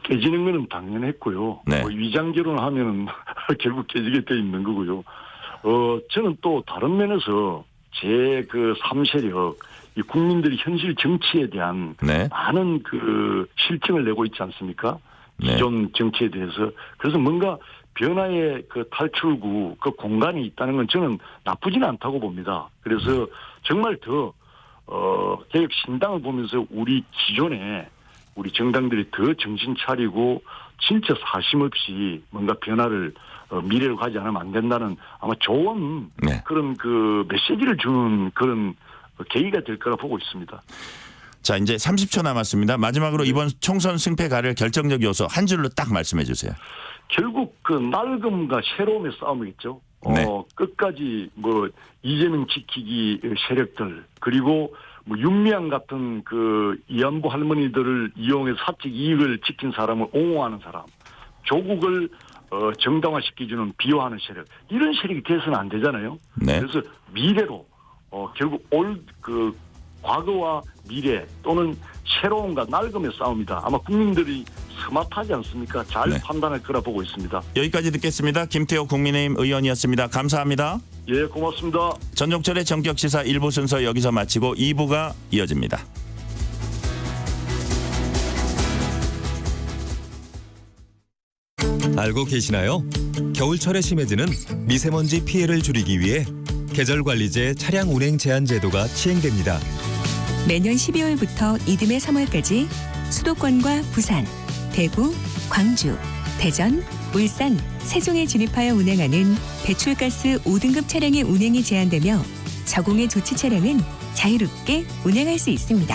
깨지는 거는 당연했고요. 네. 위장 결혼하면은 결국 깨지게 돼 있는 거고요. 저는 또 다른 면에서 제 그 3세력, 이 국민들이 현실 정치에 대한 네. 많은 그 실증을 내고 있지 않습니까? 네. 기존 정치에 대해서. 그래서 뭔가 변화의 그 탈출구, 그 공간이 있다는 건 저는 나쁘지는 않다고 봅니다. 그래서 정말 더, 개혁 신당을 보면서 우리 기존에 우리 정당들이 더 정신 차리고 진짜 사심 없이 뭔가 변화를 미래로 가지 않으면 안 된다는 아마 좋은 네. 그런 그 메시지를 주는 그런 계기가 될 거라 보고 있습니다. 자 이제 30초 남았습니다. 마지막으로 이번 총선 승패 가를 결정적 요소 한 줄로 딱 말씀해 주세요. 결국 그 낡음과 새로움의 싸움이겠죠. 네. 끝까지 뭐 이재명 지키기 세력들 그리고 뭐 윤미향 같은 그 이안부 할머니들을 이용해 사적 이익을 지킨 사람을 옹호하는 사람, 조국을 정당화시켜주는 비호하는 세력, 이런 세력이 돼서는 안 되잖아요. 네. 그래서 미래로 결국 과거와 미래 또는 새로움과 낡음의 싸움이다. 아마 국민들이 스마트하지 않습니까? 잘 네. 판단할 거라 보고 있습니다. 여기까지 듣겠습니다. 김태호 국민의힘 의원이었습니다. 감사합니다. 예, 고맙습니다. 전종철의 전격시사 1부 순서 여기서 마치고 2부가 이어집니다. 알고 계시나요? 겨울철에 심해지는 미세먼지 피해를 줄이기 위해 계절관리제 차량 운행 제한 제도가 시행됩니다. 매년 12월부터 이듬해 3월까지 수도권과 부산, 대구, 광주, 대전, 울산, 세종에 진입하여 운행하는 배출가스 5등급 차량의 운행이 제한되며 저공해 조치 차량은 자유롭게 운행할 수 있습니다.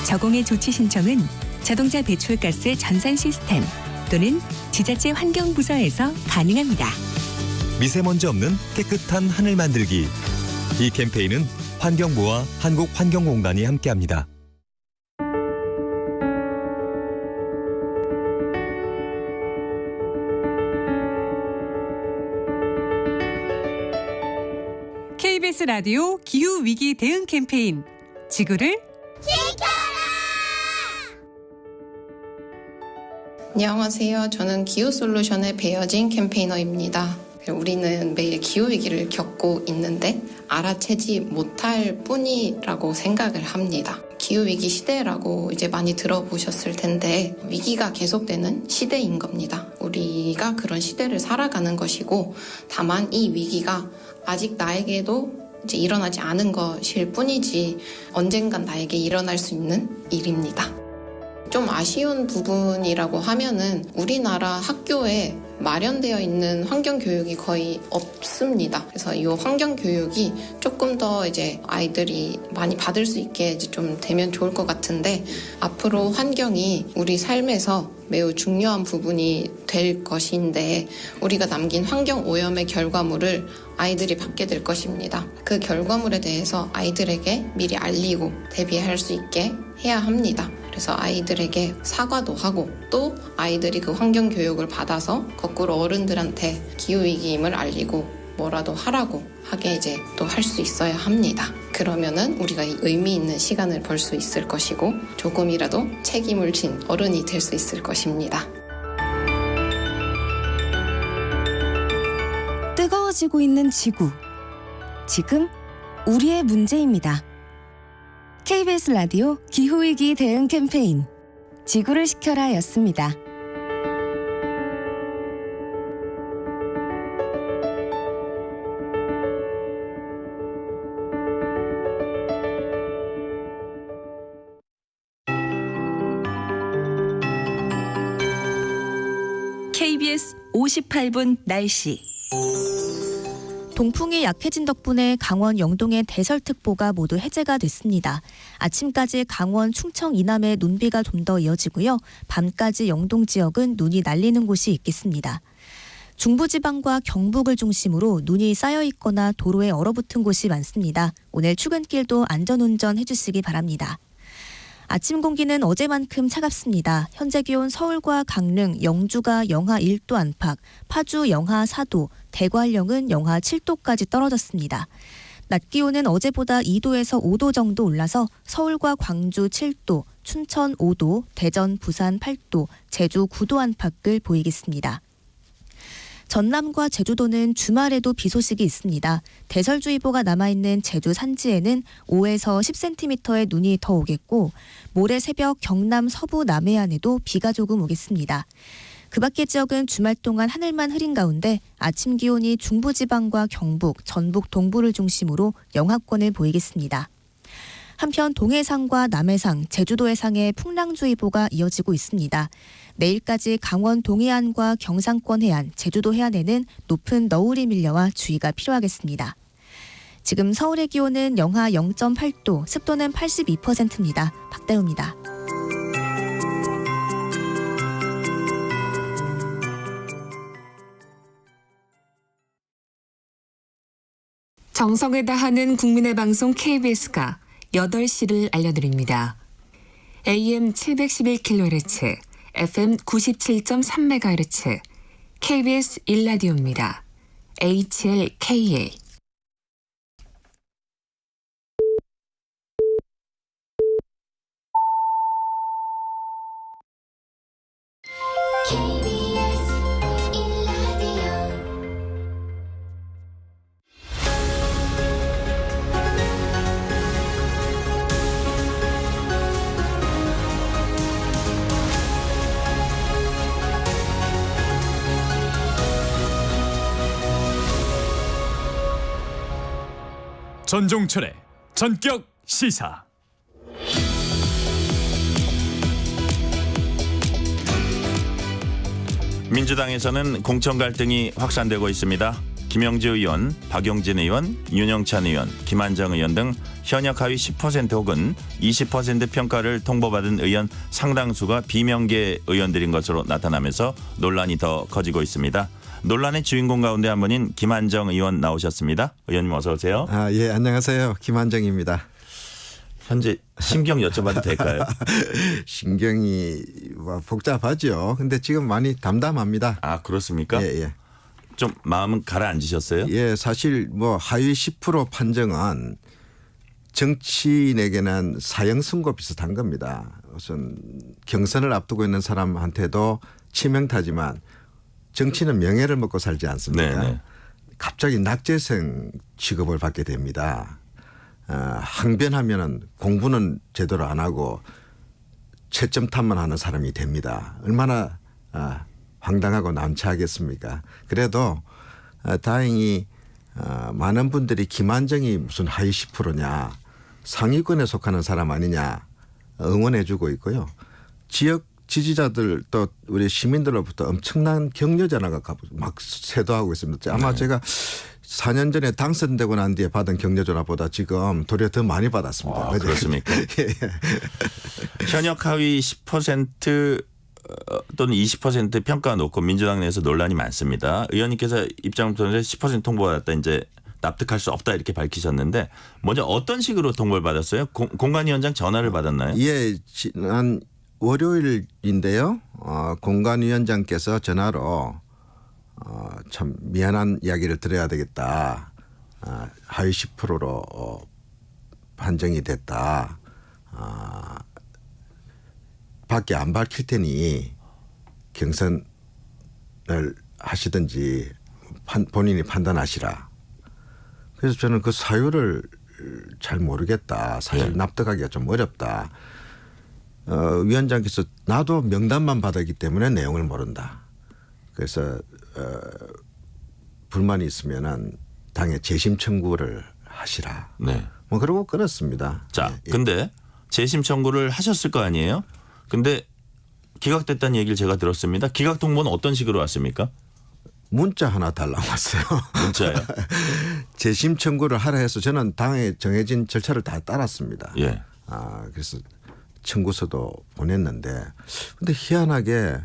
저공해 조치 신청은 자동차 배출가스 전산 시스템 또는 지자체 환경부서에서 가능합니다. 미세먼지 없는 깨끗한 하늘 만들기. 이 캠페인은 환경부와 한국환경공단이 함께합니다. KBS 라디오 기후위기 대응 캠페인 지구를 안녕하세요. 저는 기후솔루션의 배여진 캠페이너입니다. 우리는 매일 기후위기를 겪고 있는데 알아채지 못할 뿐이라고 생각을 합니다. 기후위기 시대라고 이제 많이 들어보셨을 텐데 위기가 계속되는 시대인 겁니다. 우리가 그런 시대를 살아가는 것이고 다만 이 위기가 아직 나에게도 이제 일어나지 않은 것일 뿐이지 언젠간 나에게 일어날 수 있는 일입니다. 좀 아쉬운 부분이라고 하면은 우리나라 학교에 마련되어 있는 환경교육이 거의 없습니다. 그래서 이 환경교육이 조금 더 이제 아이들이 많이 받을 수 있게 이제 좀 되면 좋을 것 같은데 앞으로 환경이 우리 삶에서 매우 중요한 부분이 될 것인데 우리가 남긴 환경 오염의 결과물을 아이들이 받게 될 것입니다. 그 결과물에 대해서 아이들에게 미리 알리고 대비할 수 있게 해야 합니다. 그래서 아이들에게 사과도 하고 또 아이들이 그 환경 교육을 받아서 거꾸로 어른들한테 기후위기임을 알리고 뭐라도 하라고 하게 이제 또 할 수 있어야 합니다. 그러면은 우리가 이 의미 있는 시간을 벌 수 있을 것이고 조금이라도 책임을 진 어른이 될 수 있을 것입니다. 뜨거워지고 있는 지구. 지금 우리의 문제입니다. KBS 라디오 기후위기 대응 캠페인 지구를 지켜라 였습니다. KBS 58분 날씨. 동풍이 약해진 덕분에 강원 영동의 대설특보가 모두 해제가 됐습니다. 아침까지 강원 충청 이남에 눈비가 좀 더 이어지고요. 밤까지 영동 지역은 눈이 날리는 곳이 있겠습니다. 중부지방과 경북을 중심으로 눈이 쌓여 있거나 도로에 얼어붙은 곳이 많습니다. 오늘 출근길도 안전운전 해주시기 바랍니다. 아침 공기는 어제만큼 차갑습니다. 현재 기온 서울과 강릉, 영주가 영하 1도 안팎, 파주 영하 4도, 대관령은 영하 7도까지 떨어졌습니다. 낮 기온은 어제보다 2도에서 5도 정도 올라서 서울과 광주 7도, 춘천 5도, 대전, 부산 8도, 제주 9도 안팎을 보이겠습니다. 전남과 제주도는 주말에도 비 소식이 있습니다. 대설주의보가 남아있는 제주 산지에는 5에서 10cm의 눈이 더 오겠고 모레 새벽 경남 서부 남해안에도 비가 조금 오겠습니다. 그 밖의 지역은 주말 동안 하늘만 흐린 가운데 아침 기온이 중부지방과 경북, 전북 동부를 중심으로 영하권을 보이겠습니다. 한편 동해상과 남해상, 제주도 해상에 풍랑주의보가 이어지고 있습니다. 내일까지 강원 동해안과 경상권 해안, 제주도 해안에는 높은 너울이 밀려와 주의가 필요하겠습니다. 지금 서울의 기온은 영하 0.8도, 습도는 82%입니다. 박대우입니다. 정성을 다하는 국민의 방송 KBS가 8시를 알려드립니다. AM 711kHz, FM 97.3MHz, KBS 1라디오입니다. HLKA. 전종철의 전격 시사. 민주당에서는 공천 갈등이 확산되고 있습니다. 김영주 의원, 박용진 의원, 윤영찬 의원, 김한정 의원 등 현역 하위 10% 혹은 20% 평가를 통보받은 의원 상당수가 비명계 의원들인 것으로 나타나면서 논란이 더 커지고 있습니다. 논란의 주인공 가운데 한 분인 김한정 의원 나오셨습니다. 의원님 어서 오세요. 예, 안녕하세요. 김한정입니다. 현재 심경 여쭤봐도 될까요? 신경이 복잡하죠. 근데 지금 많이 담담합니다. 아, 그렇습니까? 예, 예. 좀 마음은 가라앉으셨어요? 예, 사실 하위 10% 판정은 정치인에게는 사형 선고 비슷한 겁니다. 우선 경선을 앞두고 있는 사람한테도 치명타지만 정치는 명예를 먹고 살지 않습니까? 네네. 갑자기 낙제생 취급을 받게 됩니다. 항변하면은 공부는 제대로 안 하고 채점 탐만 하는 사람이 됩니다. 얼마나 황당하고 난처하겠습니까? 그래도 다행히 많은 분들이 김한정이 무슨 하위 10%냐 상위권에 속하는 사람 아니냐 응원해 주고 있고요. 지역 지지자들 또 우리 시민들로부터 엄청난 격려 전화가 막 쇄도하고 있습니다. 아마 제가 4년 전에 당선되고 난 뒤에 받은 격려 전화보다 지금 도리어 더 많이 받았습니다. 아, 그렇습니까? 예. 현역 하위 10% 또는 20% 평가 놓고 민주당 내에서 논란이 많습니다. 의원님께서 입장을 통해서 10% 통보받았다 이제 납득할 수 없다 이렇게 밝히셨는데 먼저 어떤 식으로 통보를 받았어요? 공관위원장 전화를 받았나요? 예, 지난 월요일인데요. 공관위원장께서 전화로 참 미안한 이야기를 드려야 되겠다. 하위 10%로 판정이 됐다. 밖에 안 밝힐 테니 경선을 하시든지 본인이 판단하시라. 그래서 저는 그 사유를 잘 모르겠다. 사실 납득하기가 좀 어렵다. 위원장께서 나도 명단만 받았기 때문에 내용을 모른다. 그래서 불만이 있으면은 당에 재심 청구를 하시라. 네. 그러고 끊었습니다. 자, 예. 근데 재심 청구를 하셨을 거 아니에요? 근데 기각됐다는 얘기를 제가 들었습니다. 기각 통보는 어떤 식으로 왔습니까? 문자 하나 달라고 왔어요. 문자요? 재심 청구를 하라 해서 저는 당에 정해진 절차를 다 따랐습니다. 예. 그래서 청구서도 보냈는데 근데 희한하게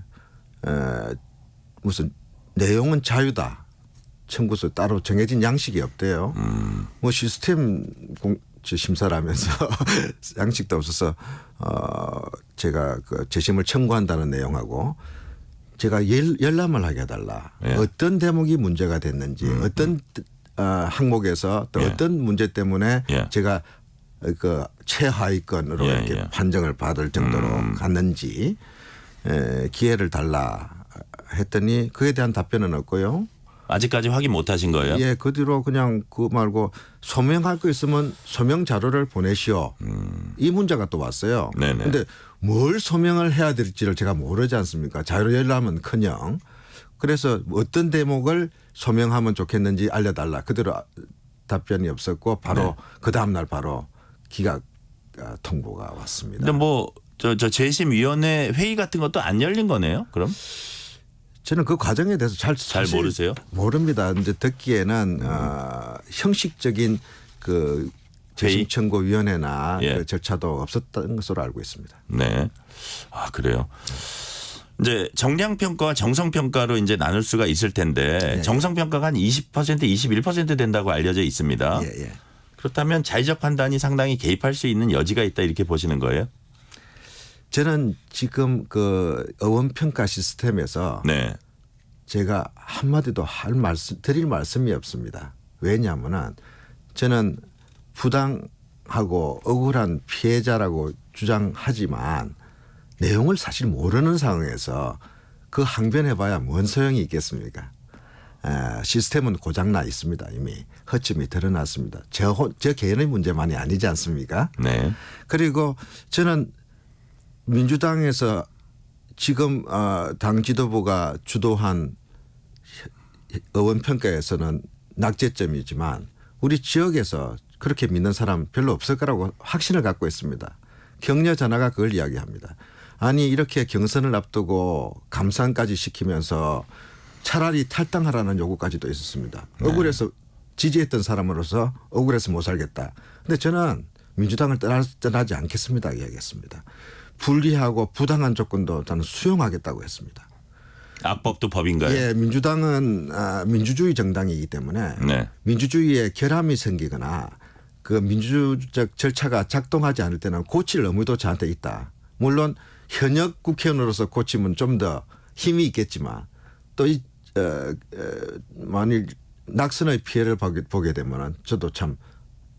무슨 내용은 자유다. 청구서 따로 정해진 양식이 없대요. 시스템 심사를 하면서 양식도 없어서 제가 그 재심을 청구한다는 내용하고 제가 열람을 하게 해달라. 예. 어떤 대목이 문제가 됐는지 어떤 항목에서 또 어떤 문제 때문에 제가 그 최하위권으로 이렇게 판정을 받을 정도로 갔는지 기회를 달라 했더니 그에 대한 답변은 없고요. 아직까지 확인 못 하신 거예요? 예, 그 뒤로 그냥 그거 말고 소명할 거 있으면 소명 자료를 보내시오. 이 문자가 또 왔어요. 그런데 뭘 소명을 해야 될지를 제가 모르지 않습니까? 자료 열람은커녕. 그래서 어떤 대목을 소명하면 좋겠는지 알려달라. 그대로 답변이 없었고 바로 그 다음 날 바로 기각 통보가 왔습니다. 근데 저 재심위원회 회의 같은 것도 안 열린 거네요? 그럼? 저는 그 과정에 대해서 잘 모르세요? 모릅니다. 이제 듣기에는 형식적인 그 재심청구위원회나 그 절차도 없었던 것으로 알고 있습니다. 네. 아, 그래요. 이제 정량평가와 정성평가로 이제 나눌 수가 있을 텐데 정성평가가 한 20% 21% 된다고 알려져 있습니다. 그렇다면 자의적 판단이 상당히 개입할 수 있는 여지가 있다 이렇게 보시는 거예요? 저는 지금 그 어원평가 시스템에서 제가 한마디도 드릴 말씀이 없습니다. 왜냐하면은 저는 부당하고 억울한 피해자라고 주장하지만 내용을 사실 모르는 상황에서 그 항변해봐야 뭔 소용이 있겠습니까? 시스템은 고장나 있습니다. 이미 허점이 드러났습니다. 저 개인의 문제만이 아니지 않습니까? 네. 그리고 저는 민주당에서 지금 당 지도부가 주도한 의원평가에서는 낙제점이지만 우리 지역에서 그렇게 믿는 사람 별로 없을 거라고 확신을 갖고 있습니다. 격려 전화가 그걸 이야기합니다. 아니 이렇게 경선을 앞두고 감산까지 시키면서 차라리 탈당하라는 요구까지도 있었습니다. 네. 억울해서 지지했던 사람으로서 억울해서 못 살겠다. 근데 저는 민주당을 떠나지 않겠습니다 이야기했습니다. 불리하고 부당한 조건도 저는 수용하겠다고 했습니다. 악법도 법인가요? 예, 민주당은 민주주의 정당이기 때문에 네. 민주주의에 결함이 생기거나 그 민주적 절차가 작동하지 않을 때는 고칠 의무도 저한테 있다. 물론 현역 국회의원으로서 고치면 좀 더 힘이 있겠지만 또 만일 낙선의 피해를 보게 되면 저도 참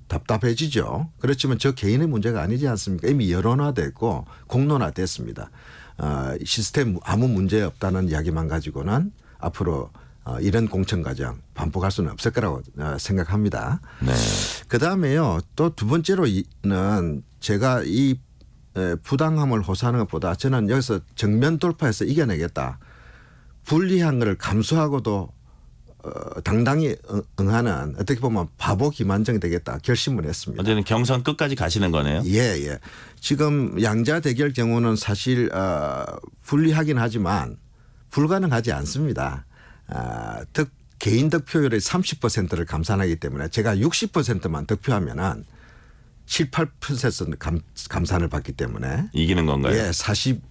답답해지죠. 그렇지만 저 개인의 문제가 아니지 않습니까? 이미 여론화됐고 공론화됐습니다. 시스템 아무 문제 없다는 이야기만 가지고는 앞으로 이런 공천 과정 반복할 수는 없을 거라고 생각합니다. 네. 그다음에요. 또 두 번째로는 제가 이 부당함을 호소하는 것보다 저는 여기서 정면 돌파해서 이겨내겠다. 불리한 것을 감수하고도 당당히 응하는 어떻게 보면 바보 김한정이 되겠다 결심을 했습니다. 어제는 경선 끝까지 가시는 거네요. 예. 지금 양자 대결 경우는 사실 불리하긴 하지만 불가능하지 않습니다. 개인 득표율의 30%를 감산하기 때문에 제가 60%만 득표하면은 7, 8% 감산을 받기 때문에 이기는 건가요? 예, 41대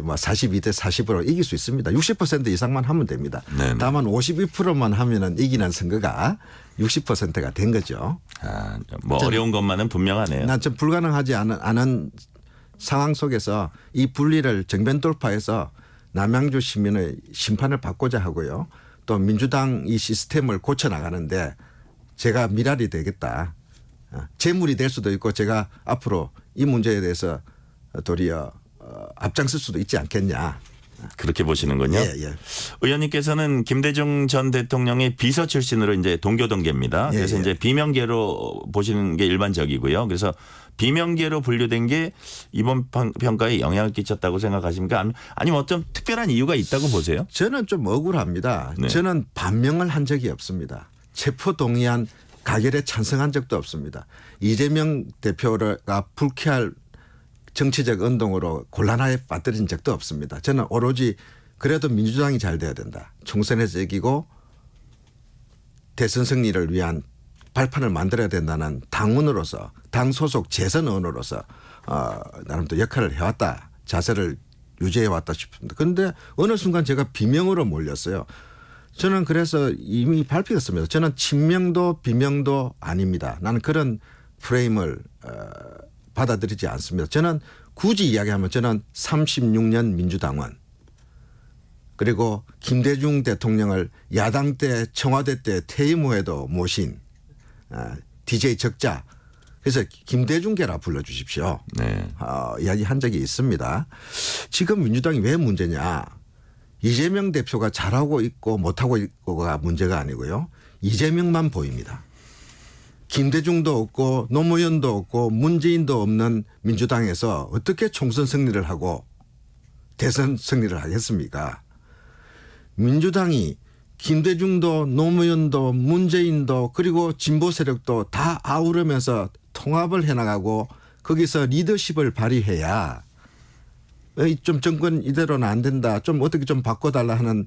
42대 40으로 이길 수 있습니다. 60% 이상만 하면 됩니다. 네네. 다만 52%만 하면은 이기는 선거가 60%가 된 거죠. 뭐 어려운 것만은 분명하네요. 난 좀 불가능하지 않은 상황 속에서 이 분리를 정면 돌파해서 남양주 시민의 심판을 받고자 하고요. 또 민주당 이 시스템을 고쳐 나가는데 제가 미랄이 되겠다. 재물이 될 수도 있고 제가 앞으로 이 문제에 대해서 도리어 앞장설 수도 있지 않겠냐. 그렇게 보시는군요. 예. 의원님께서는 김대중 전 대통령의 비서 출신으로 이제 동교동계입니다. 그래서 예. 이제 비명계로 보시는 게 일반적이고요. 그래서 비명계로 분류된 게 이번 평가에 영향을 끼쳤다고 생각하십니까? 아니면 어떤 특별한 이유가 있다고 보세요? 저는 좀 억울합니다. 네. 저는 반명을 한 적이 없습니다. 체포동의안 가결에 찬성한 적도 없습니다. 이재명 대표가 불쾌할 정치적 운동으로 곤란하게 빠뜨린 적도 없습니다. 저는 오로지 그래도 민주당이 잘 돼야 된다. 총선에서 이기고 대선 승리를 위한 발판을 만들어야 된다는 당원으로서 당 소속 재선 의원으로서 나름 또 역할을 해왔다. 자세를 유지해왔다 싶습니다. 그런데 어느 순간 제가 비명으로 몰렸어요. 저는 그래서 이미 발표했습니다. 저는 친명도 비명도 아닙니다. 나는 그런 프레임을 받아들이지 않습니다. 저는 굳이 이야기하면 저는 36년 민주당원 그리고 김대중 대통령을 야당 때 청와대 때 퇴임 후에도 모신 DJ 적자 그래서 김대중계라 불러주십시오. 네. 이야기한 적이 있습니다. 지금 민주당이 왜 문제냐. 이재명 대표가 잘하고 있고 못하고 있고가 문제가 아니고요. 이재명만 보입니다. 김대중도 없고 노무현도 없고 문재인도 없는 민주당에서 어떻게 총선 승리를 하고 대선 승리를 하겠습니까? 민주당이 김대중도 노무현도 문재인도 그리고 진보 세력도 다 아우르면서 통합을 해나가고 거기서 리더십을 발휘해야 좀 정권 이대로는 안 된다. 좀 어떻게 좀 바꿔달라 하는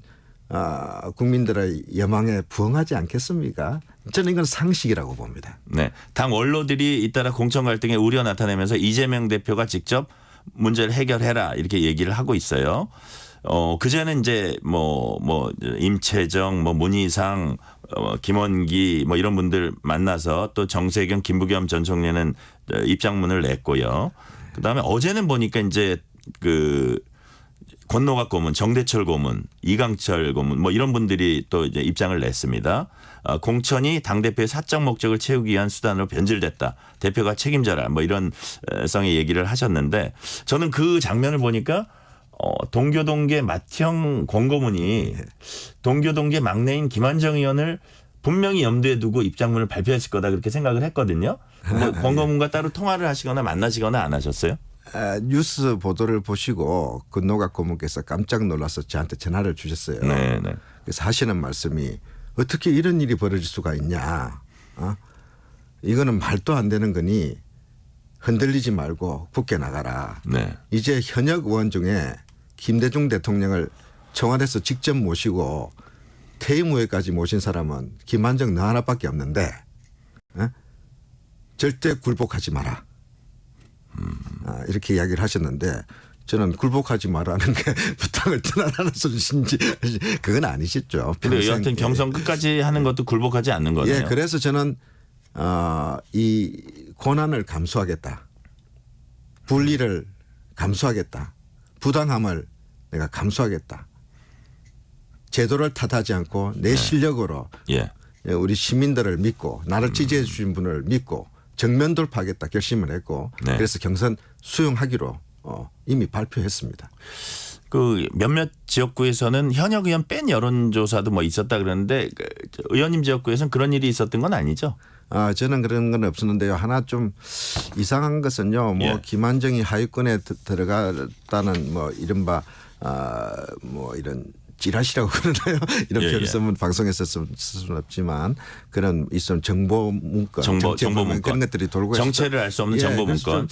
국민들의 여망에 부응하지 않겠습니까? 저는 이건 상식이라고 봅니다. 네. 당 원로들이 잇따라 공천 갈등에 우려 나타내면서 이재명 대표가 직접 문제를 해결해라 이렇게 얘기를 하고 있어요. 그전에는 이제 임채정, 문희상, 김원기 이런 분들 만나서 또 정세균, 김부겸 전 총리는 입장문을 냈고요. 그다음에 어제는 보니까 이제 권노갑 고문, 정대철 고문, 이강철 고문 뭐 이런 분들이 또 이제 입장을 냈습니다. 공천이 당대표의 사적 목적을 채우기 위한 수단으로 변질됐다. 대표가 책임져라. 뭐 이런 성의 얘기를 하셨는데 저는 그 장면을 보니까 동교동계 맏형 권고문이 동교동계 막내인 김한정 의원을 분명히 염두에 두고 입장문을 발표했을 거다 그렇게 생각을 했거든요. 뭐 권고문과 따로 통화를 하시거나 만나시거나 안 하셨어요? 뉴스 보도를 보시고 권노갑 고문께서 깜짝 놀라서 저한테 전화를 주셨어요. 네네. 그래서 하시는 말씀이 어떻게 이런 일이 벌어질 수가 있냐. 이거는 말도 안 되는 거니 흔들리지 말고 굳게 나가라. 네. 이제 현역 의원 중에 김대중 대통령을 청와대에서 직접 모시고 퇴임 후에까지 모신 사람은 김한정 너 하나밖에 없는데 절대 굴복하지 마라. 이렇게 이야기를 하셨는데 저는 굴복하지 말라는 게 부탁을 떠나라는 소리인지 그건 아니시죠. 근데 여하튼 경선 끝까지 하는 것도 굴복하지 않는 거네요. 예, 그래서 저는 이 고난을 감수하겠다. 불리를 감수하겠다. 부당함을 내가 감수하겠다. 제도를 탓하지 않고 내 실력으로 우리 시민들을 믿고 나를 지지해 주신 분을 믿고 정면 돌파하겠다 결심을 했고 그래서 경선 수용하기로 이미 발표했습니다. 그 몇몇 지역구에서는 현역 의원 뺀 여론조사도 뭐 있었다 그러는데 의원님 지역구에서는 그런 일이 있었던 건 아니죠? 저는 그런 건 없었는데요. 하나 좀 이상한 것은요. 뭐 김한정이 하위권에 들어갔다는 뭐 이른바 뭐 이런 찌라시라고 그러나요? 이런 표현을 쓰면 방송에서 쓸 수는 없지만 그런 있으면 정보 문건, 정보 문건 그런 것들이 돌고 있어요. 정체를 알 수 없는 정보 문건.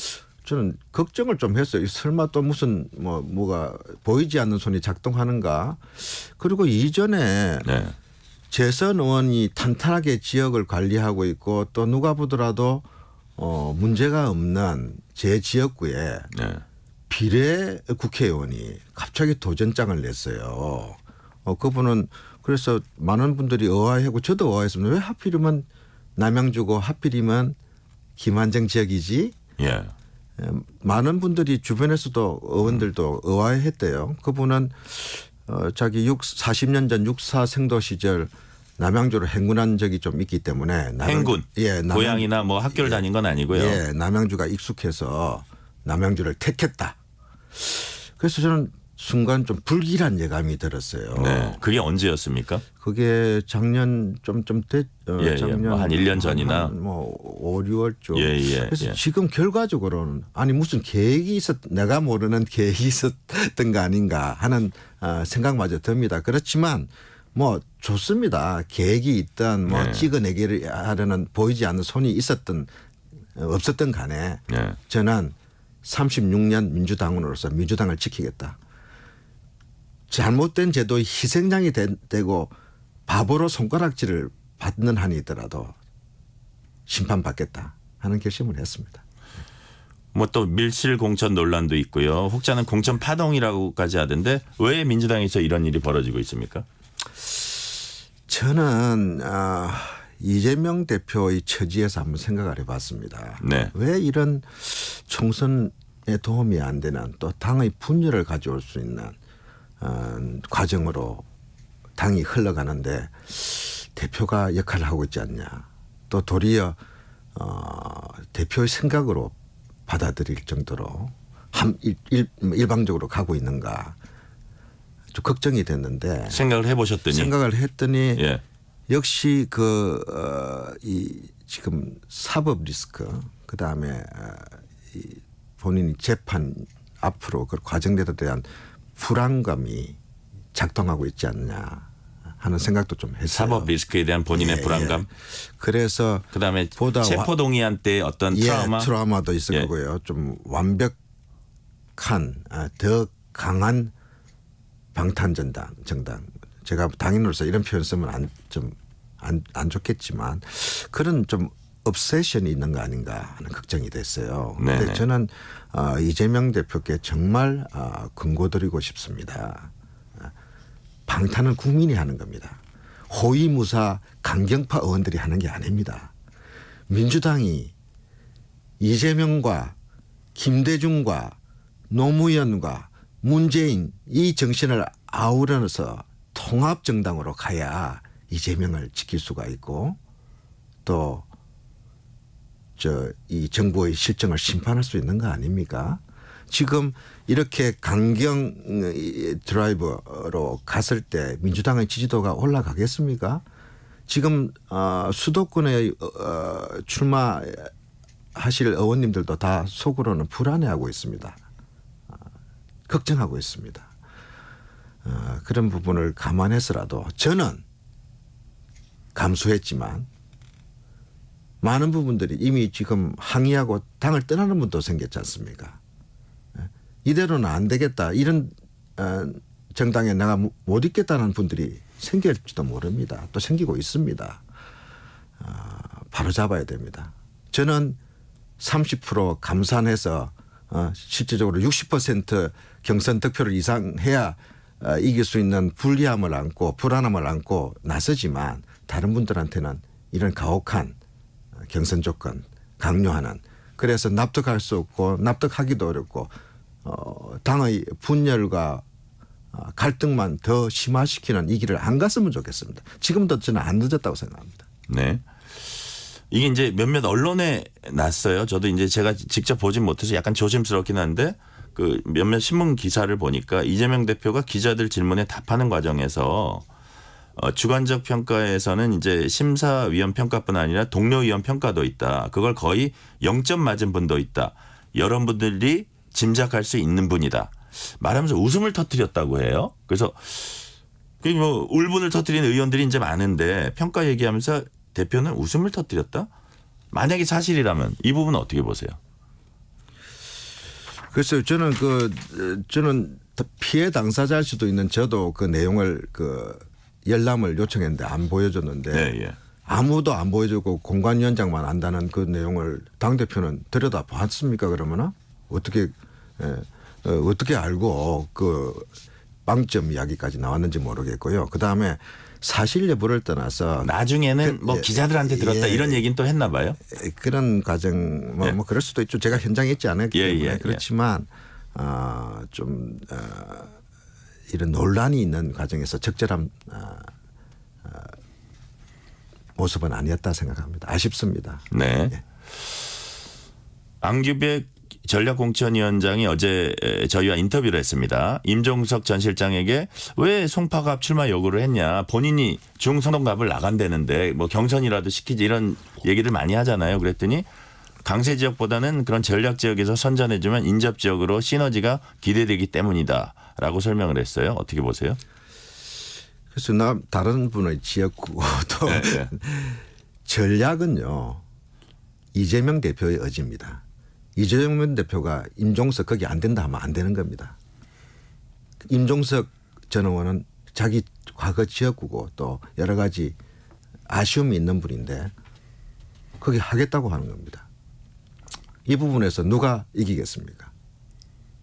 저는 걱정을 좀 했어요. 설마 또 무슨 뭐가 보이지 않는 손이 작동하는가. 그리고 이전에 재선 의원이 탄탄하게 지역을 관리하고 있고 또 누가 보더라도 문제가 없는 제 지역구에 비례 국회의원이 갑자기 도전장을 냈어요. 그분은 그래서 많은 분들이 의아해하고 저도 의아했습니다. 왜 하필이면 남양주고 하필이면 김한정 지역이지? 많은 분들이 주변에서도 의원들도 의아해했대요. 그분은 자기 40년 전 6.4 생도 시절 남양주로 행군한 적이 좀 있기 때문에 행군? 고향이나 뭐 학교를 다닌 건 아니고요. 예, 남양주가 익숙해서 남양주를 택했다. 그래서 저는 순간 좀 불길한 예감이 들었어요. 네. 그게 언제였습니까? 그게 작년 좀 작년 뭐 한 1년 전이나 뭐 5, 6월쯤. 그래서 지금 결과적으로는 아니 무슨 계획이 내가 모르는 계획이 있었던 거 아닌가 하는 생각마저 듭니다. 그렇지만 뭐 좋습니다. 계획이 있던 뭐 찍어내기를 하려는 보이지 않는 손이 없었던 간에 저는 36년 민주당원으로서 민주당을 지키겠다. 잘못된 제도의 희생양이 되고 바보로 손가락질을 받는 한이 있더라도 심판받겠다 하는 결심을 했습니다. 뭐 또 밀실 공천 논란도 있고요. 혹자는 공천 파동이라고까지 하던데 왜 민주당에서 이런 일이 벌어지고 있습니까? 저는 이재명 대표의 처지에서 한번 생각을 해봤습니다. 왜 이런 총선에 도움이 안 되는 또 당의 분열을 가져올 수 있는 과정으로 당이 흘러가는데 대표가 역할을 하고 있지 않냐. 또 도리어 대표의 생각으로 받아들일 정도로 일방적으로 가고 있는가. 좀 걱정이 됐는데 생각을 했더니 역시 이 지금 사법 리스크 그다음에 이 본인이 재판 앞으로 그 과정들에 대한 불안감이 작동하고 있지 않냐 하는 생각도 좀 했어요. 사법 리스크에 대한 본인의 불안감. 그래서 그다음에 체포동의안 때 어떤 트라우마도 있을 거고요. 좀 완벽한 더 강한 방탄정당. 제가 당인으로서 이런 표현 쓰면 안 좋겠지만 그런 좀 obsession이 있는 거 아닌가 하는 걱정이 됐어요. 그런데 저는 이재명 대표께 정말 권고드리고 싶습니다. 방탄은 국민이 하는 겁니다. 호위무사 강경파 의원들이 하는 게 아닙니다. 민주당이 이재명과 김대중과 노무현과 문재인 이 정신을 아우러서 통합정당으로 가야 이재명을 지킬 수가 있고 또 이 정부의 실정을 심판할 수 있는 거 아닙니까? 지금 이렇게 강경 드라이브로 갔을 때 민주당의 지지도가 올라가겠습니까? 지금 수도권에 출마하실 의원님들도 다 속으로는 불안해하고 있습니다. 걱정하고 있습니다. 그런 부분을 감안해서라도 저는 감수했지만 많은 부분들이 이미 지금 항의하고 당을 떠나는 분도 생겼지 않습니까? 이대로는 안 되겠다. 이런 정당에 내가 못 있겠다는 분들이 생길지도 모릅니다. 또 생기고 있습니다. 바로 잡아야 됩니다. 저는 30% 감산해서 실질적으로 60% 경선 득표를 이상해야 이길 수 있는 불리함을 안고 불안함을 안고 나서지만 다른 분들한테는 이런 가혹한 경선 조건 강요하는 그래서 납득할 수 없고 납득하기도 어렵고 당의 분열과 갈등만 더 심화시키는 이 길을 안 갔으면 좋겠습니다. 지금도 저는 안 늦었다고 생각합니다. 네. 이게 이제 몇몇 언론에 났어요. 저도 이제 제가 직접 보진 못해서 약간 조심스럽긴 한데 그 몇몇 신문 기사를 보니까 이재명 대표가 기자들 질문에 답하는 과정에서 주관적 평가에서는 이제 심사위원 평가뿐 아니라 동료위원 평가도 있다. 그걸 거의 0점 맞은 분도 있다. 여러분들이 짐작할 수 있는 분이다. 말하면서 웃음을 터뜨렸다고 해요. 그래서 뭐 울분을 터뜨리는 의원들이 이제 많은데 평가 얘기하면서 대표는 웃음을 터뜨렸다? 만약에 사실이라면 이 부분은 어떻게 보세요? 글쎄요. 저는 피해 당사자일 수도 있는 저도 그 내용을 열람을 요청했는데 안 보여줬는데 네, 예. 아무도 안 보여주고 공관위원장만 안다는 그 내용을 당대표는 들여다 봤습니까? 그러면은 어떻게 알고 그 빵점 이야기까지 나왔는지 모르겠고요. 그다음에 사실 여부를 떠나서 나중에는 뭐 기자들한테 들었다 이런 얘기는 또 했나 봐요. 그런 과정 뭐 그럴 수도 있죠. 제가 현장에 있지 않았기 때문에 그렇지만 이런 논란이 있는 과정에서 적절한 모습은 아니었다 생각합니다. 아쉽습니다. 네. 예. 안규백 전략공천위원장이 어제 저희와 인터뷰를 했습니다. 임종석 전 실장에게 왜 송파갑 출마 요구를 했냐. 본인이 중성동갑을 나간다는데 뭐 경선이라도 시키지 이런 얘기를 많이 하잖아요. 그랬더니 강세 지역보다는 그런 전략 지역에서 선전해주면 인접 지역으로 시너지가 기대되기 때문이다라고 설명을 했어요. 어떻게 보세요? 그래서 다른 분의 지역구도 네. 전략은요. 이재명 대표의 의지입니다. 이재명 대표가 임종석 거기 안 된다 하면 안 되는 겁니다. 임종석 전 의원은 자기 과거 지역구고 또 여러 가지 아쉬움이 있는 분인데 거기 하겠다고 하는 겁니다. 이 부분에서 누가 이기겠습니까?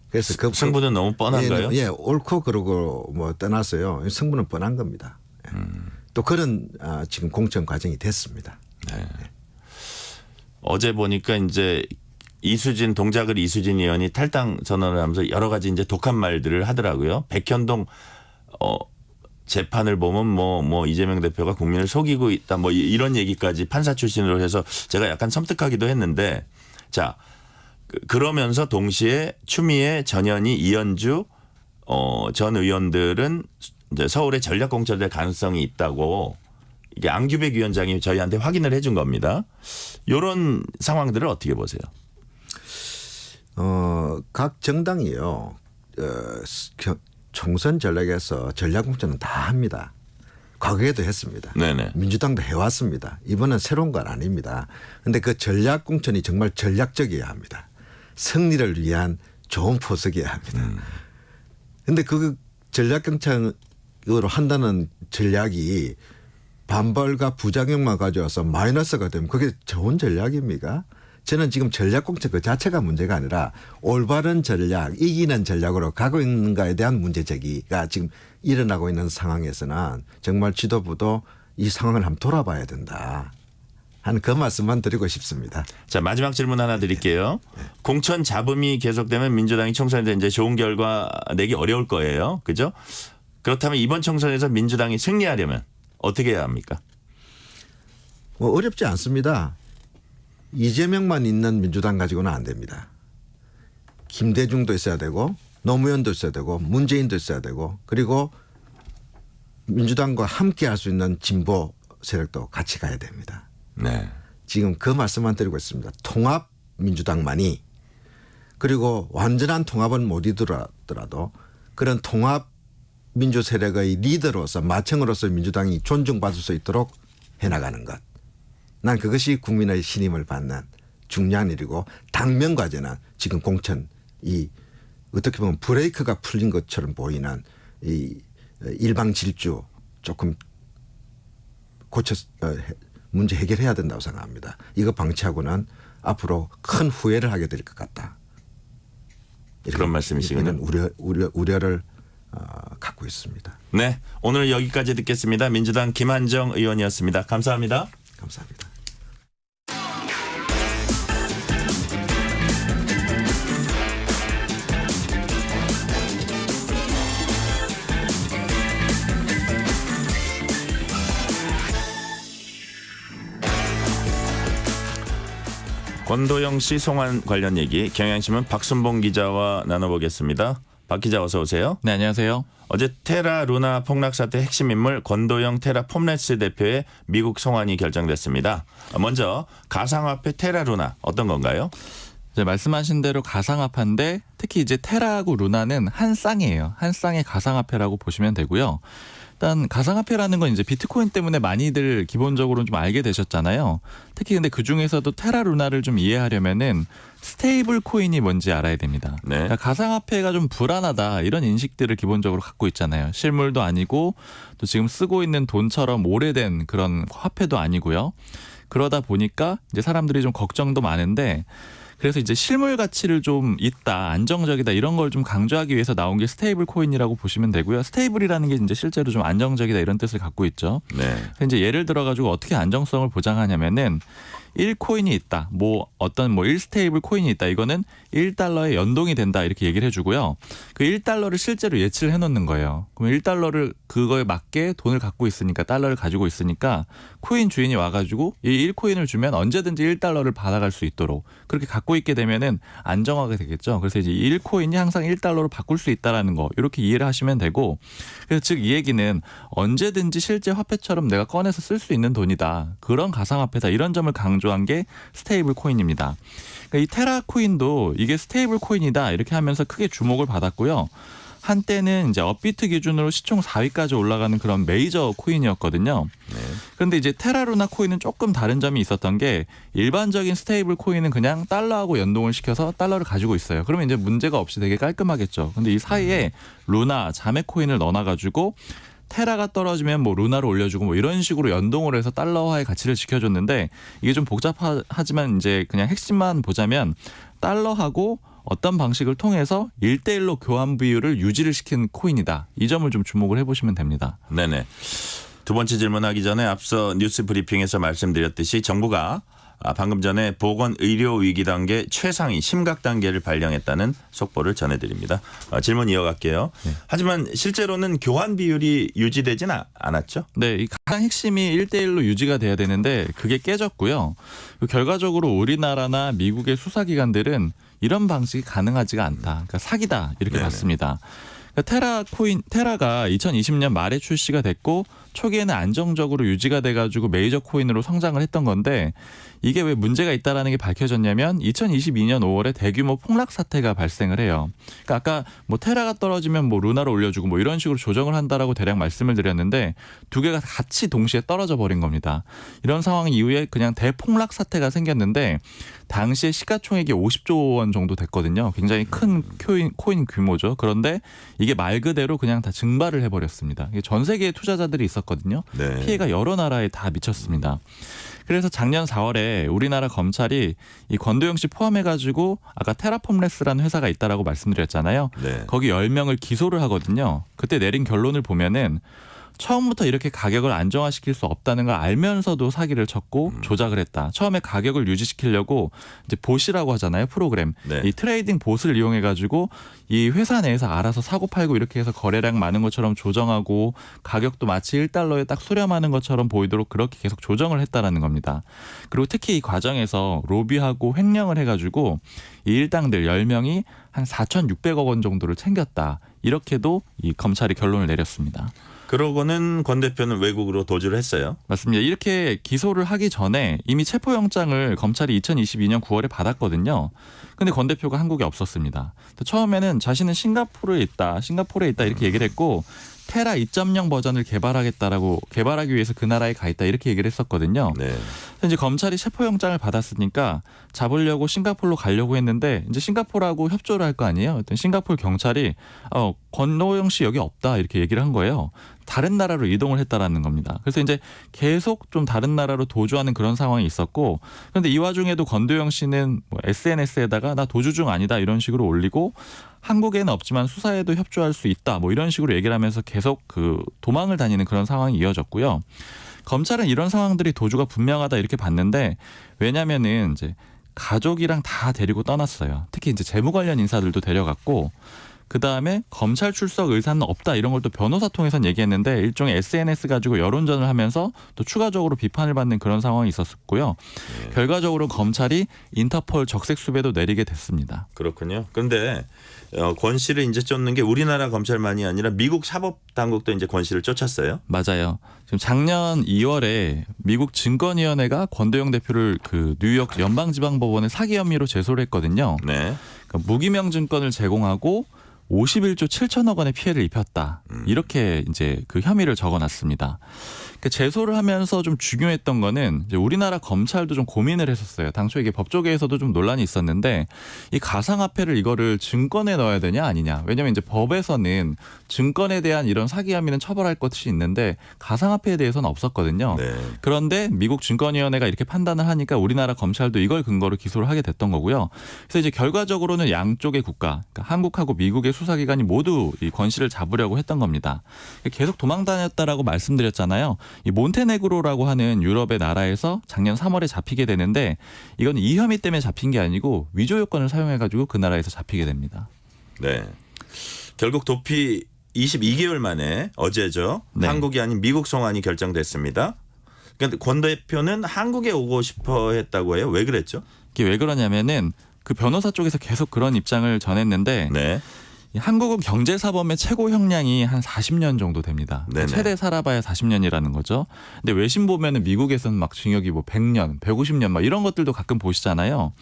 그래서 승부는 너무 뻔한가요? 예, 옳고 그러고 뭐 떠나서요. 승부는 뻔한 겁니다. 또 그런 지금 공천 과정이 됐습니다. 네. 어제 보니까 이제 동작을 이수진 의원이 탈당 선언을 하면서 여러 가지 이제 독한 말들을 하더라고요. 백현동 재판을 보면 뭐 이재명 대표가 국민을 속이고 있다 뭐 이런 얘기까지 판사 출신으로 해서 제가 약간 섬뜩하기도 했는데 자 그러면서 동시에 추미애, 전현희, 이현주 전 의원들은 이제 서울에 전략 공천될 가능성이 있다고 이게 안규백 위원장이 저희한테 확인을 해준 겁니다. 이런 상황들을 어떻게 보세요? 각 정당이요. 총선 전략에서 전략 공천은 다 합니다. 과거에도 했습니다. 네네. 민주당도 해왔습니다. 이번은 새로운 건 아닙니다. 그런데 그 전략 공천이 정말 전략적이어야 합니다. 승리를 위한 좋은 포석이어야 합니다. 그런데 그 전략 공천으로 한다는 전략이 반발과 부작용만 가져와서 마이너스가 되면 그게 좋은 전략입니까? 저는 지금 전략 공천 그 자체가 문제가 아니라 올바른 전략, 이기는 전략으로 가고 있는가에 대한 문제 제기가 지금 일어나고 있는 상황에서는 정말 지도부도 이 상황을 한번 돌아봐야 된다. 한 그 말씀만 드리고 싶습니다. 자, 마지막 질문 하나 드릴게요. 공천 잡음이 계속되면 민주당이 총선에서 이제 좋은 결과 내기 어려울 거예요. 그죠? 그렇다면 이번 총선에서 민주당이 승리하려면 어떻게 해야 합니까? 뭐 어렵지 않습니다. 이재명만 있는 민주당 가지고는 안 됩니다. 김대중도 있어야 되고 노무현도 있어야 되고 문재인도 있어야 되고 그리고 민주당과 함께 할 수 있는 진보 세력도 같이 가야 됩니다. 네. 지금 그 말씀만 드리고 있습니다. 통합 민주당만이 그리고 완전한 통합은 못 이루더라도 그런 통합 민주 세력의 리더로서 마청으로서 민주당이 존중받을 수 있도록 해나가는 것. 난 그것이 국민의 신임을 받는 중요한 일이고 당면 과제는 지금 공천 이 어떻게 보면 브레이크가 풀린 것처럼 보이는 이 일방 질주 조금 고쳐 문제 해결해야 된다고 생각합니다. 이거 방치하고는 앞으로 큰 후회를 하게 될 것 같다. 그런 말씀이시군요. 우려를 갖고 있습니다. 네, 오늘 여기까지 듣겠습니다. 민주당 김한정 의원이었습니다. 감사합니다. 감사합니다. 권도영 씨 송환 관련 얘기 경향신문 박순봉 기자와 나눠보겠습니다. 박 기자 어서 오세요. 네, 안녕하세요. 어제 테라 루나 폭락 사태 핵심 인물 권도영 테라 폼레스 대표의 미국 송환이 결정됐습니다. 먼저 가상화폐 테라 루나 어떤 건가요? 이제 말씀하신 대로 가상화폐인데 특히 이제 테라하고 루나는 한 쌍이에요. 한 쌍의 가상화폐라고 보시면 되고요. 일단 가상화폐라는 건 이제 비트코인 때문에 많이들 기본적으로 좀 알게 되셨잖아요. 특히 근데 그 중에서도 테라 루나를 좀 이해하려면은 스테이블 코인이 뭔지 알아야 됩니다. 네. 그러니까 가상화폐가 좀 불안하다 이런 인식들을 기본적으로 갖고 있잖아요. 실물도 아니고 또 지금 쓰고 있는 돈처럼 오래된 그런 화폐도 아니고요. 그러다 보니까 이제 사람들이 좀 걱정도 많은데 그래서 이제 실물 가치를 좀 있다, 안정적이다 이런 걸 좀 강조하기 위해서 나온 게 스테이블 코인이라고 보시면 되고요. 스테이블이라는 게 이제 실제로 좀 안정적이다 이런 뜻을 갖고 있죠. 네. 이제 예를 들어 가지고 어떻게 안정성을 보장하냐면은 1코인이 있다. 뭐 어떤 1스테이블 코인이 있다. 이거는 1달러에 연동이 된다. 이렇게 얘기를 해주고요. 그 1달러를 실제로 예치를 해놓는 거예요. 그럼 1달러를 그거에 맞게 돈을 갖고 있으니까 달러를 가지고 있으니까 코인 주인이 와가지고 이 1코인을 주면 언제든지 1달러를 받아갈 수 있도록 그렇게 갖고 있게 되면은 안정화가 되겠죠. 그래서 이제 1코인이 항상 1달러로 바꿀 수 있다라는 거 이렇게 이해를 하시면 되고 그래서 즉 이 얘기는 언제든지 실제 화폐처럼 내가 꺼내서 쓸 수 있는 돈이다. 그런 가상화폐다. 이런 점을 강조한 게 스테이블 코인입니다. 그러니까 이 테라 코인도 이게 스테이블 코인이다 이렇게 하면서 크게 주목을 받았고요. 한때는 이제 업비트 기준으로 시총 4위까지 올라가는 그런 메이저 코인이었거든요. 네. 그런데 이제 테라루나 코인은 조금 다른 점이 있었던 게 일반적인 스테이블 코인은 그냥 달러하고 연동을 시켜서 달러를 가지고 있어요. 그러면 이제 문제가 없이 되게 깔끔하겠죠. 근데 이 사이에 루나 자매 코인을 넣어놔가지고 테라가 떨어지면 뭐 루나로 올려주고 뭐 이런 식으로 연동을 해서 달러화의 가치를 지켜줬는데 이게 좀 복잡하지만 이제 그냥 핵심만 보자면 달러하고 어떤 방식을 통해서 1대1로 교환 비율을 유지를 시킨 코인이다. 이 점을 좀 주목을 해보시면 됩니다. 네네. 두 번째 질문하기 전에 앞서 뉴스 브리핑에서 말씀드렸듯이 정부가 방금 전에 보건의료 위기 단계 최상위 심각 단계를 발령했다는 속보를 전해드립니다. 질문 이어갈게요. 네. 하지만 실제로는 교환 비율이 유지되진 않았죠? 네, 이 가장 핵심이 1대1로 유지가 돼야 되는데 그게 깨졌고요. 결과적으로 우리나라나 미국의 수사기관들은 이런 방식이 가능하지가 않다. 그러니까 사기다 이렇게 네네. 봤습니다. 그러니까 테라가 2020년 말에 출시가 됐고 초기에는 안정적으로 유지가 돼가지고 메이저 코인으로 성장을 했던 건데 이게 왜 문제가 있다라는 게 밝혀졌냐면 2022년 5월에 대규모 폭락 사태가 발생을 해요. 그러니까 아까 뭐 테라가 떨어지면 뭐 루나로 올려주고 뭐 이런 식으로 조정을 한다라고 대략 말씀을 드렸는데 두 개가 같이 동시에 떨어져 버린 겁니다. 이런 상황 이후에 그냥 대폭락 사태가 생겼는데 당시에 시가총액이 50조 원 정도 됐거든요. 굉장히 큰 코인 규모죠. 그런데 이게 말 그대로 그냥 다 증발을 해버렸습니다. 이게 전 세계의 투자자들이 있었거든요. 네. 피해가 여러 나라에 다 미쳤습니다. 그래서 작년 4월에 우리나라 검찰이 이 권도영 씨 포함해가지고 아까 테라폼레스라는 회사가 있다라고 말씀드렸잖아요. 네. 거기 10명을 기소를 하거든요. 그때 내린 결론을 보면은 처음부터 이렇게 가격을 안정화시킬 수 없다는 걸 알면서도 사기를 쳤고 조작을 했다. 처음에 가격을 유지시키려고 이제 봇이라고 하잖아요. 프로그램. 네. 이 트레이딩 봇을 이용해 가지고 이 회사 내에서 알아서 사고 팔고 이렇게 해서 거래량 많은 것처럼 조정하고 가격도 마치 1달러에 딱 수렴하는 것처럼 보이도록 그렇게 계속 조정을 했다라는 겁니다. 그리고 특히 이 과정에서 로비하고 횡령을 해가지고 이 일당들 10명이 한 4,600억 원 정도를 챙겼다. 이렇게도 이 검찰이 결론을 내렸습니다. 그러고는 권 대표는 외국으로 도주를 했어요. 맞습니다. 이렇게 기소를 하기 전에 이미 체포영장을 검찰이 2022년 9월에 받았거든요. 근데 권 대표가 한국에 없었습니다. 처음에는 자신은 싱가포르에 있다 이렇게 얘기를 했고 테라 2.0 버전을 개발하기 위해서 그 나라에 가 있다 이렇게 얘기를 했었거든요. 네. 이제 검찰이 체포영장을 받았으니까 잡으려고 싱가포르로 가려고 했는데 이제 싱가포르하고 협조를 할 거 아니에요. 일단 싱가포르 경찰이 권노영 씨 여기 없다 이렇게 얘기를 한 거예요. 다른 나라로 이동을 했다라는 겁니다. 그래서 이제 계속 좀 다른 나라로 도주하는 그런 상황이 있었고, 그런데 이 와중에도 권도영 씨는 뭐 SNS에다가 나 도주 중 아니다 이런 식으로 올리고 한국에는 없지만 수사에도 협조할 수 있다 뭐 이런 식으로 얘기를 하면서 계속 그 도망을 다니는 그런 상황이 이어졌고요. 검찰은 이런 상황들이 도주가 분명하다 이렇게 봤는데 왜냐면은 이제 가족이랑 다 데리고 떠났어요. 특히 이제 재무 관련 인사들도 데려갔고 그 다음에 검찰 출석 의사는 없다 이런 걸 또 변호사 통해서는 얘기했는데 일종의 SNS 가지고 여론전을 하면서 또 추가적으로 비판을 받는 그런 상황이 있었고요. 네. 결과적으로 검찰이 인터폴 적색 수배도 내리게 됐습니다. 그렇군요. 그런데 권 씨를 이제 쫓는 게 우리나라 검찰만이 아니라 미국 사법 당국도 이제 권 씨를 쫓았어요. 맞아요. 지금 작년 2월에 미국 증권위원회가 권도영 대표를 그 뉴욕 연방지방법원에 사기 혐의로 제소를 했거든요. 네. 그러니까 무기명 증권을 제공하고 51조 7천억 원의 피해를 입혔다. 이렇게 이제 그 혐의를 적어놨습니다. 그러니까 제소를 하면서 좀 중요했던 거는 이제 우리나라 검찰도 좀 고민을 했었어요. 당초 이게 법조계에서도 좀 논란이 있었는데 이 가상화폐를 이거를 증권에 넣어야 되냐 아니냐. 왜냐하면 이제 법에서는 증권에 대한 이런 사기 혐의는 처벌할 것이 있는데 가상화폐에 대해서는 없었거든요. 네. 그런데 미국 증권위원회가 이렇게 판단을 하니까 우리나라 검찰도 이걸 근거로 기소를 하게 됐던 거고요. 그래서 이제 결과적으로는 양쪽의 국가, 그러니까 한국하고 미국의 수사기관이 모두 이 권 씨를 잡으려고 했던 겁니다. 계속 도망 다녔다라고 말씀드렸잖아요. 이 몬테네그로라고 하는 유럽의 나라에서 작년 3월에 잡히게 되는데 이건 이 혐의 때문에 잡힌 게 아니고 위조 요건을 사용해가지고 그 나라에서 잡히게 됩니다. 네. 결국 도피 22개월 만에 어제죠. 네. 한국이 아닌 미국 송환이 결정됐습니다. 그런데 권 대표는 한국에 오고 싶어 했다고 해요. 왜 그랬죠? 이게 왜 그러냐면은 그 변호사 쪽에서 계속 그런 입장을 전했는데 네. 이 한국은 경제사범의 최고 형량이 한 40년 정도 됩니다. 네네. 최대 살아봐야 40년이라는 거죠. 근데 외신 보면은 미국에서는 막 징역이 뭐 100년, 150년 막 이런 것들도 가끔 보시잖아요.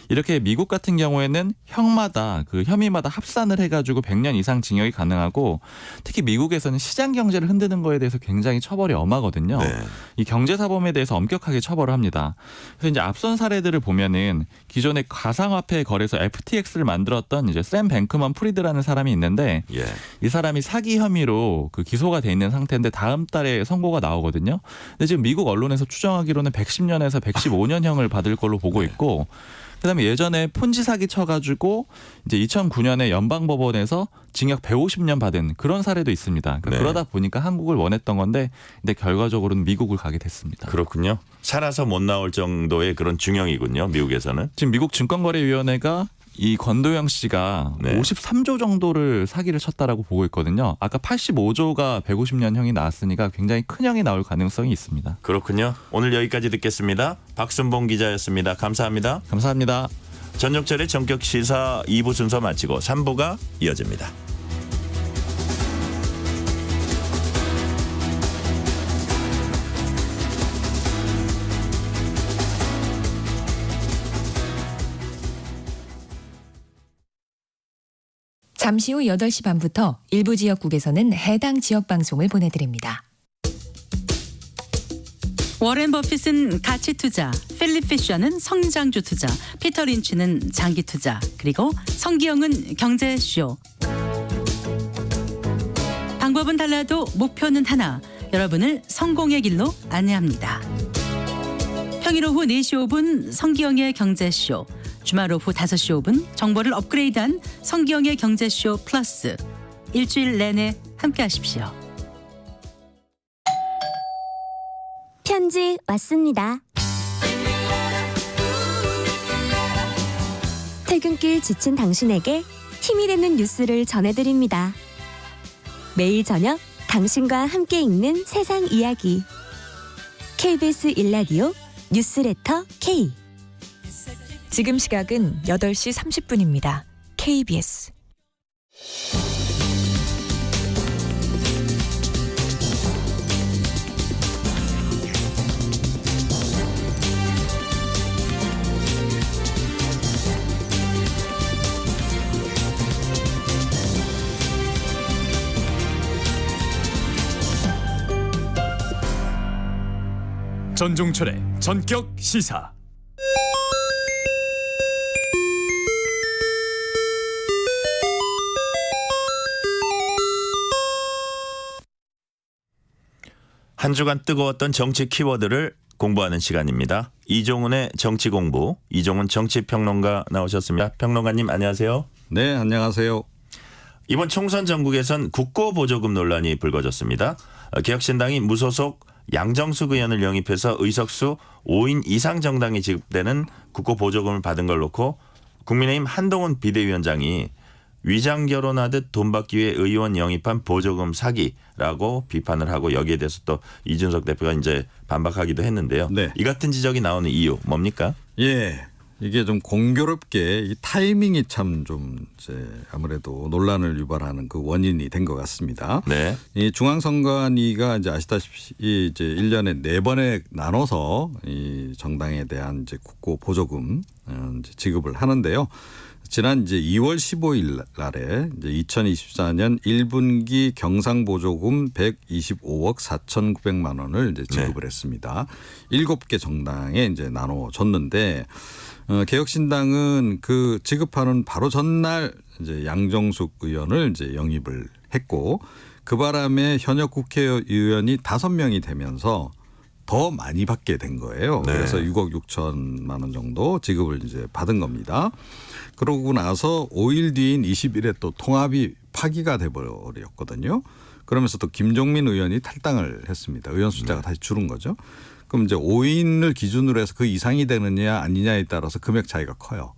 이렇게 미국 같은 경우에는 형마다 그 혐의마다 합산을 해가지고 100년 이상 징역이 가능하고 특히 미국에서는 시장 경제를 흔드는 거에 대해서 굉장히 처벌이 엄하거든요. 네. 이 경제사범에 대해서 엄격하게 처벌을 합니다. 그래서 이제 앞선 사례들을 보면은 기존의 가상화폐 거래소 FTX를 만들었던 이제 샘 뱅크먼 프리드라는 사람이 있는데 예. 이 사람이 사기 혐의로 그 기소가 돼 있는 상태인데 다음 달에 선고가 나오거든요. 근데 지금 미국 언론에서 추정하기로는 110년에서 115년형을 받을 걸로 보고 있고 그다음에 예전에 폰지 사기 쳐가지고 이제 2009년에 연방법원에서 징역 150년 받은 그런 사례도 있습니다. 그러니까 네. 그러다 보니까 한국을 원했던 건데 근데 결과적으로는 미국을 가게 됐습니다. 그렇군요. 살아서 못 나올 정도의 그런 중형이군요. 미국에서는. 지금 미국 증권거래위원회가 이 권도영 씨가 네. 53조 정도를 사기를 쳤다라고 보고 있거든요. 아까 85조가 150년 형이 나왔으니까 굉장히 큰 형이 나올 가능성이 있습니다. 그렇군요. 오늘 여기까지 듣겠습니다. 박순봉 기자였습니다. 감사합니다. 감사합니다. 전종철의 전격 시사 2부 순서 마치고 3부가 이어집니다. 잠시 후 8시 반부터 일부 지역국에서는 해당 지역 방송을 보내드립니다. 워렌 버핏은 가치 투자, 필립 피셔는 성장주 투자, 피터 린치는 장기 투자, 그리고 성기영은 경제쇼. 방법은 달라도 목표는 하나, 여러분을 성공의 길로 안내합니다. 평일 오후 4시 5분 성기영의 경제쇼, 주말 오후 5시 5분 정보를 업그레이드한 성기영의 경제쇼 플러스. 일주일 내내 함께 하십시오. 퀴즈 왔습니다. 퇴근길 지친 당신에게 힘이 되는 뉴스를 전해드립니다. 매일 저녁 당신과 함께 읽는 세상 이야기. KBS 1라디오 뉴스레터 K. 지금 시각은 8시 30분입니다. KBS. 전종철의 전격 시사. 한 주간 뜨거웠던 정치 키워드를 공부하는 시간입니다. 이종훈의 정치 공부, 이종훈 정치평론가 나오셨습니다. 평론가님 안녕하세요. 네, 안녕하세요. 이번 총선 전국에선 국고보조금 논란이 불거졌습니다. 개혁신당이 무소속 양정숙 의원을 영입해서 의석수 5인 이상 정당이 지급되는 국고보조금을 받은 걸 놓고 국민의힘 한동훈 비대위원장이 위장 결혼하듯 돈 받기 위해 의원 영입한 보조금 사기라고 비판을 하고 여기에 대해서 또 이준석 대표가 이제 반박하기도 했는데요. 네. 이 같은 지적이 나오는 이유 뭡니까? 예. 이게 좀 공교롭게 이 타이밍이 참 좀 이제 아무래도 논란을 유발하는 그 원인이 된 것 같습니다. 네. 이 중앙선관위가 이제 아시다시피 이제 1년에 4번에 나눠서 이 정당에 대한 이제 국고 보조금 이제 지급을 하는데요. 지난 이제 2월 15일 날에 이제 2024년 1분기 경상보조금 125억 4,900만 원을 이제 지급을 했습니다. 7개 정당에 이제 나눠줬는데 개혁신당은 그 지급하는 바로 전날 이제 양정숙 의원을 이제 영입을 했고 그 바람에 현역 국회의원이 5명이 되면서 더 많이 받게 된 거예요. 네. 그래서 6억 6천만 원 정도 지급을 이제 받은 겁니다. 그러고 나서 5일 뒤인 20일에 또 통합이 파기가 돼버렸거든요. 그러면서 또 김종민 의원이 탈당을 했습니다. 의원 숫자가 다시 줄은 거죠. 그럼 이제 5인을 기준으로 해서 그 이상이 되느냐 아니냐에 따라서 금액 차이가 커요.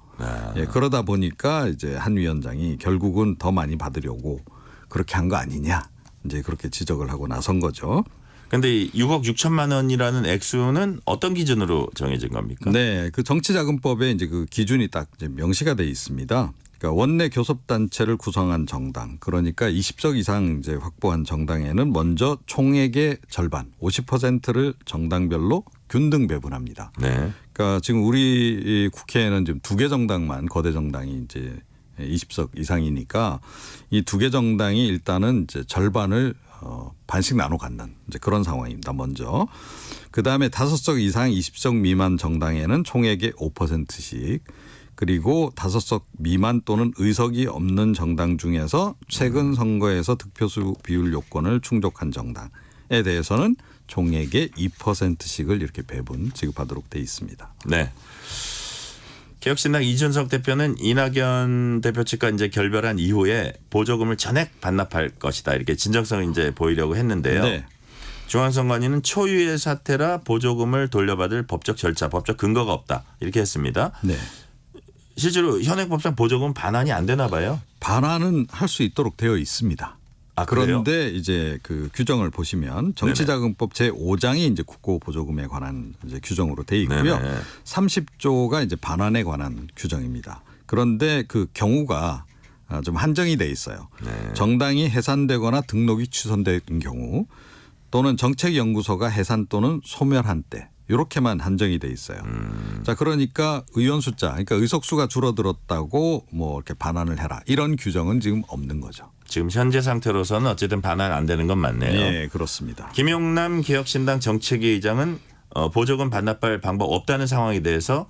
예, 그러다 보니까 이제 한 위원장이 결국은 더 많이 받으려고 그렇게 한 거 아니냐 이제 그렇게 지적을 하고 나선 거죠. 그런데 6억 6천만 원이라는 액수는 어떤 기준으로 정해진 겁니까? 네, 그 정치자금법에 이제 그 기준이 딱 이제 명시가 돼 있습니다. 그러니까 원내 교섭단체를 구성한 정당, 그러니까 20석 이상 이제 확보한 정당에는 먼저 총액의 절반, 50%를 정당별로 균등 배분합니다. 네. 그러니까 지금 우리 국회에는 지금 2개 정당만 거대 정당이 이제 20석 이상이니까 이 2개 정당이 일단은 이제 절반을 반씩 나눠 갖는 이제 그런 상황입니다. 먼저. 그다음에 5석 이상 20석 미만 정당에는 총액의 5%씩 그리고 5석 미만 또는 의석이 없는 정당 중에서 최근 선거에서 득표수 비율 요건을 충족한 정당에 대해서는 총액의 2%씩을 이렇게 배분 지급하도록 돼 있습니다. 네. 개혁신당 이준석 대표는 이낙연 대표 측과 이제 결별한 이후에 보조금을 전액 반납할 것이다 이렇게 진정성을 이제 보이려고 했는데요. 네. 중앙선관위는 초유의 사태라 보조금을 돌려받을 법적 절차, 법적 근거가 없다 이렇게 했습니다. 네. 실제로 현행법상 보조금 반환이 안 되나 봐요. 반환은 할 수 있도록 되어 있습니다. 아, 그래요? 그런데 이제 그 규정을 보시면 정치자금법 제5장이 이제 국고 보조금에 관한 이제 규정으로 돼 있고요. 네네. 30조가 이제 반환에 관한 규정입니다. 그런데 그 경우가 좀 한정이 돼 있어요. 네. 정당이 해산되거나 등록이 취소된 경우 또는 정책연구소가 해산 또는 소멸한 때 이렇게만 한정이 돼 있어요. 자, 그러니까 의원 숫자, 그러니까 의석수가 줄어들었다고 뭐 이렇게 반환을 해라 이런 규정은 지금 없는 거죠. 지금 현재 상태로서는 어쨌든 반환 안 되는 건 맞네요. 네, 그렇습니다. 김용남 개혁신당 정책위 의장은 보조금 반납할 방법 없다는 상황에 대해서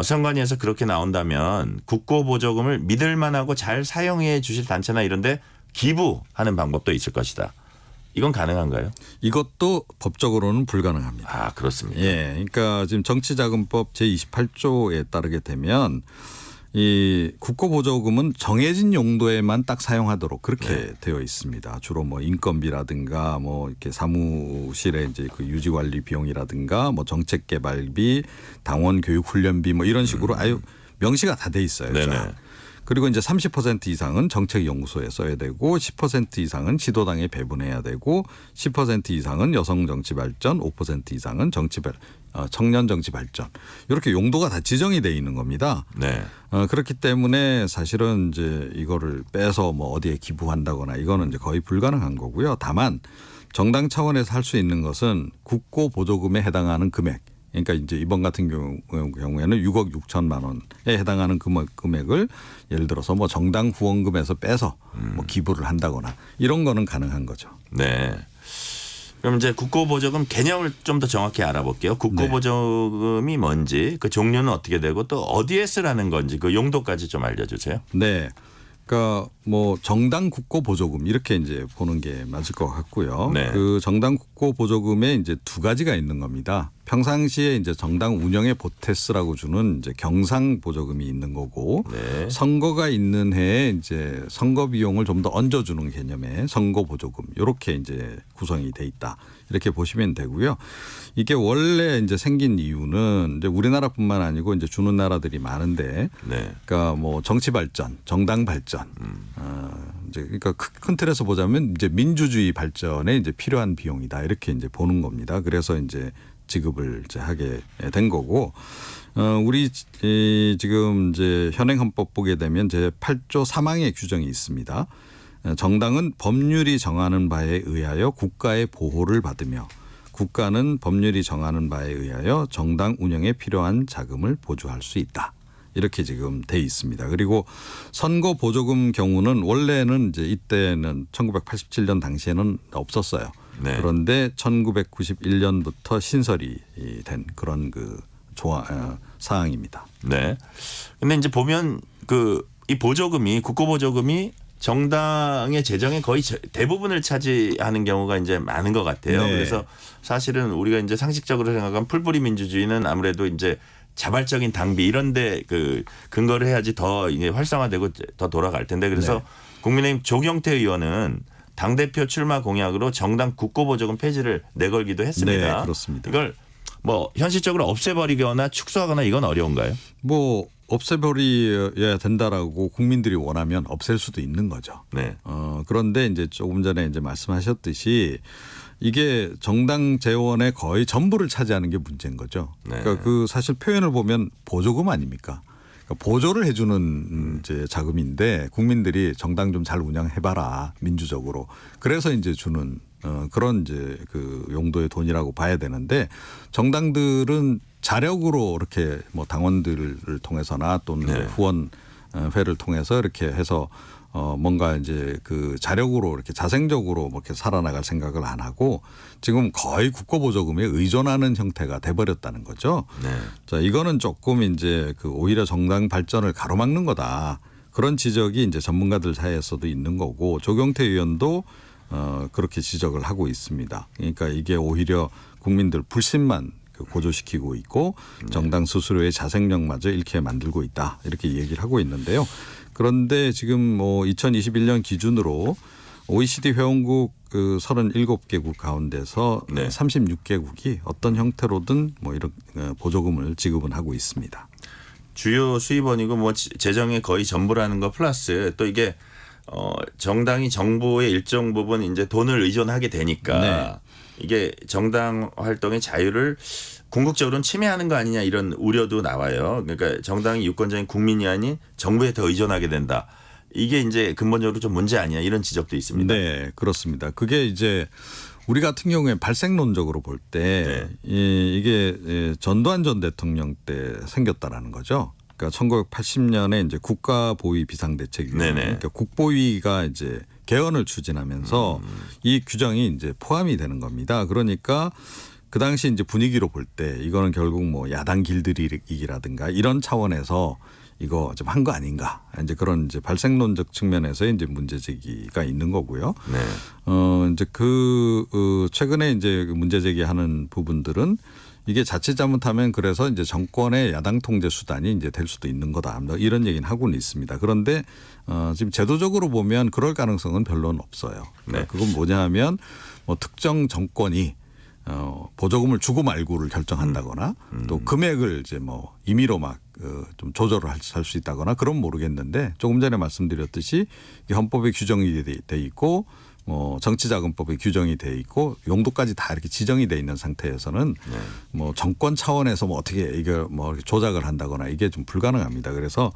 선관위에서 그렇게 나온다면 국고 보조금을 믿을 만하고 잘 사용해 주실 단체나 이런 데 기부하는 방법도 있을 것이다. 이건 가능한가요? 이것도 법적으로는 불가능합니다. 아, 그렇습니다. 예. 그러니까 지금 정치자금법 제28조에 따르게 되면 이 국고보조금은 정해진 용도에만 딱 사용하도록 그렇게 되어 있습니다. 주로 뭐 인건비라든가 뭐 이렇게 사무실의 이제 그 유지관리 비용이라든가 뭐 정책개발비, 당원 교육훈련비 뭐 이런 식으로 아유 명시가 다 돼 있어요. 자. 그리고 이제 30% 이상은 정책연구소에 써야 되고 10% 이상은 지도당에 배분해야 되고 10% 이상은 여성정치발전, 5% 이상은 청년정치발전 이렇게 용도가 다 지정이 돼 있는 겁니다. 네. 그렇기 때문에 사실은 이제 이거를 빼서 뭐 어디에 기부한다거나 이거는 이제 거의 불가능한 거고요. 다만 정당 차원에서 할 수 있는 것은 국고보조금에 해당하는 금액. 그러니까 이제 이번 같은 경우에는 6억 6천만 원에 해당하는 금액을 예를 들어서 뭐 정당 후원금에서 빼서 뭐 기부를 한다거나 이런 거는 가능한 거죠. 네. 그럼 이제 국고보조금 개념을 좀 더 정확히 알아볼게요. 국고보조금이 뭔지, 그 종류는 어떻게 되고 또 어디에 쓰라는 건지 그 용도까지 좀 알려주세요. 네. 그러니까 뭐 정당 국고 보조금 이렇게 이제 보는 게 맞을 것 같고요. 네. 그 정당 국고 보조금에 이제 두 가지가 있는 겁니다. 평상시에 이제 정당 운영에 보태쓰라고 주는 이제 경상 보조금이 있는 거고 선거가 있는 해에 이제 선거 비용을 좀 더 얹어주는 개념의 선거 보조금 이렇게 이제 구성이 돼 있다. 이렇게 보시면 되고요. 이게 원래 이제 생긴 이유는 이제 우리나라뿐만 아니고 이제 주는 나라들이 많은데, 그러니까 뭐 정치 발전, 정당 발전, 이제 그러니까 큰 틀에서 보자면 이제 민주주의 발전에 이제 필요한 비용이다 이렇게 이제 보는 겁니다. 그래서 이제 지급을 이제 하게 된 거고, 우리 지금 이제 현행 헌법 보게 되면 제 8조 3항의 규정이 있습니다. 정당은 법률이 정하는 바에 의하여 국가의 보호를 받으며 국가는 법률이 정하는 바에 의하여 정당 운영에 필요한 자금을 보조할 수 있다. 이렇게 지금 돼 있습니다. 그리고 선거 보조금 경우는 원래는 이제 이때는 1987년 당시에는 없었어요. 그런데 1991년부터 신설이 된 그런 그 사항입니다. 네. 근데 이제 보면 그 이 보조금이 국고보조금이 정당의 재정의 거의 대부분을 차지하는 경우가 이제 많은 것 같아요. 네. 그래서 사실은 우리가 이제 상식적으로 생각하면 풀뿌리 민주주의는 아무래도 이제 자발적인 당비 이런데 그 근거를 해야지 더 이제 활성화되고 더 돌아갈 텐데 그래서 국민의힘 조경태 의원은 당대표 출마 공약으로 정당 국고보조금 폐지를 내걸기도 했습니다. 네, 그렇습니다. 이걸 뭐 현실적으로 없애버리거나 축소하거나 이건 어려운가요? 뭐 없애버려야 된다라고 국민들이 원하면 없앨 수도 있는 거죠. 네. 그런데 이제 조금 전에 이제 말씀하셨듯이 이게 정당 재원의 거의 전부를 차지하는 게 문제인 거죠. 그러니까 그 사실 표현을 보면 보조금 아닙니까? 그러니까 보조를 해주는 이제 자금인데 국민들이 정당 좀 잘 운영해봐라 민주적으로. 그래서 이제 주는 그런 이제 그 용도의 돈이라고 봐야 되는데 정당들은 자력으로 이렇게 뭐 당원들을 통해서나 또는 후원회를 통해서 이렇게 해서 뭔가 이제 그 자력으로 이렇게 자생적으로 뭐 이렇게 살아나갈 생각을 안 하고 지금 거의 국고보조금에 의존하는 형태가 돼버렸다는 거죠. 자, 이거는 조금 이제 그 오히려 정당 발전을 가로막는 거다. 그런 지적이 이제 전문가들 사이에서도 있는 거고 조경태 의원도 그렇게 지적을 하고 있습니다. 그러니까 이게 오히려 국민들 불신만 고조시키고 있고 정당 스스로의 자생력마저 잃게 만들고 있다. 이렇게 얘기를 하고 있는데요. 그런데 지금 뭐 2021년 기준으로 OECD 회원국 그 37개국 가운데서 36개국이 어떤 형태로든 뭐 이런 보조금을 지급은 하고 있습니다. 주요 수입원이고 뭐 재정의 거의 전부라는 거 플러스 또 이게 정당이 정부의 일정 부분 이제 돈을 의존하게 되니까 이게 정당 활동의 자유를 궁극적으로는 침해하는 거 아니냐 이런 우려도 나와요. 그러니까 정당이 유권자인 국민이 아닌 정부에 더 의존하게 된다. 이게 이제 근본적으로 좀 문제 아니냐 이런 지적도 있습니다. 네, 그렇습니다. 그게 이제 우리 같은 경우에 발생론적으로 볼 때 이게 전두환 전 대통령 때 생겼다라는 거죠. 그러니까 1980년에 이제 국가보위 비상대책위원회, 그러니까 국보위가 이제 개헌을 추진하면서 이 규정이 이제 포함이 되는 겁니다. 그러니까 그 당시 이제 분위기로 볼 때 이거는 결국 뭐 야당 길들이기라든가 이런 차원에서 이거 좀 한 거 아닌가 이제 그런 이제 발생론적 측면에서 이제 문제 제기가 있는 거고요. 이제 최근에 이제 문제 제기하는 부분들은 이게 자칫 잘못하면 그래서 이제 정권의 야당 통제 수단이 이제 될 수도 있는 거다. 뭐 이런 얘기는 하고는 있습니다. 그런데 지금 제도적으로 보면 그럴 가능성은 별로는 없어요. 네. 그건 뭐냐하면 뭐 특정 정권이 보조금을 주고 말고를 결정한다거나 또 금액을 이제 뭐 임의로 막 좀 조절을 할 수 있다거나 그런 모르겠는데 조금 전에 말씀드렸듯이 헌법에 규정이 돼 있고 정치자금법에 규정이 돼 있고 용도까지 다 이렇게 지정이 돼 있는 상태에서는 뭐 정권 차원에서 뭐 어떻게 이거 뭐 조작을 한다거나 이게 좀 불가능합니다. 그래서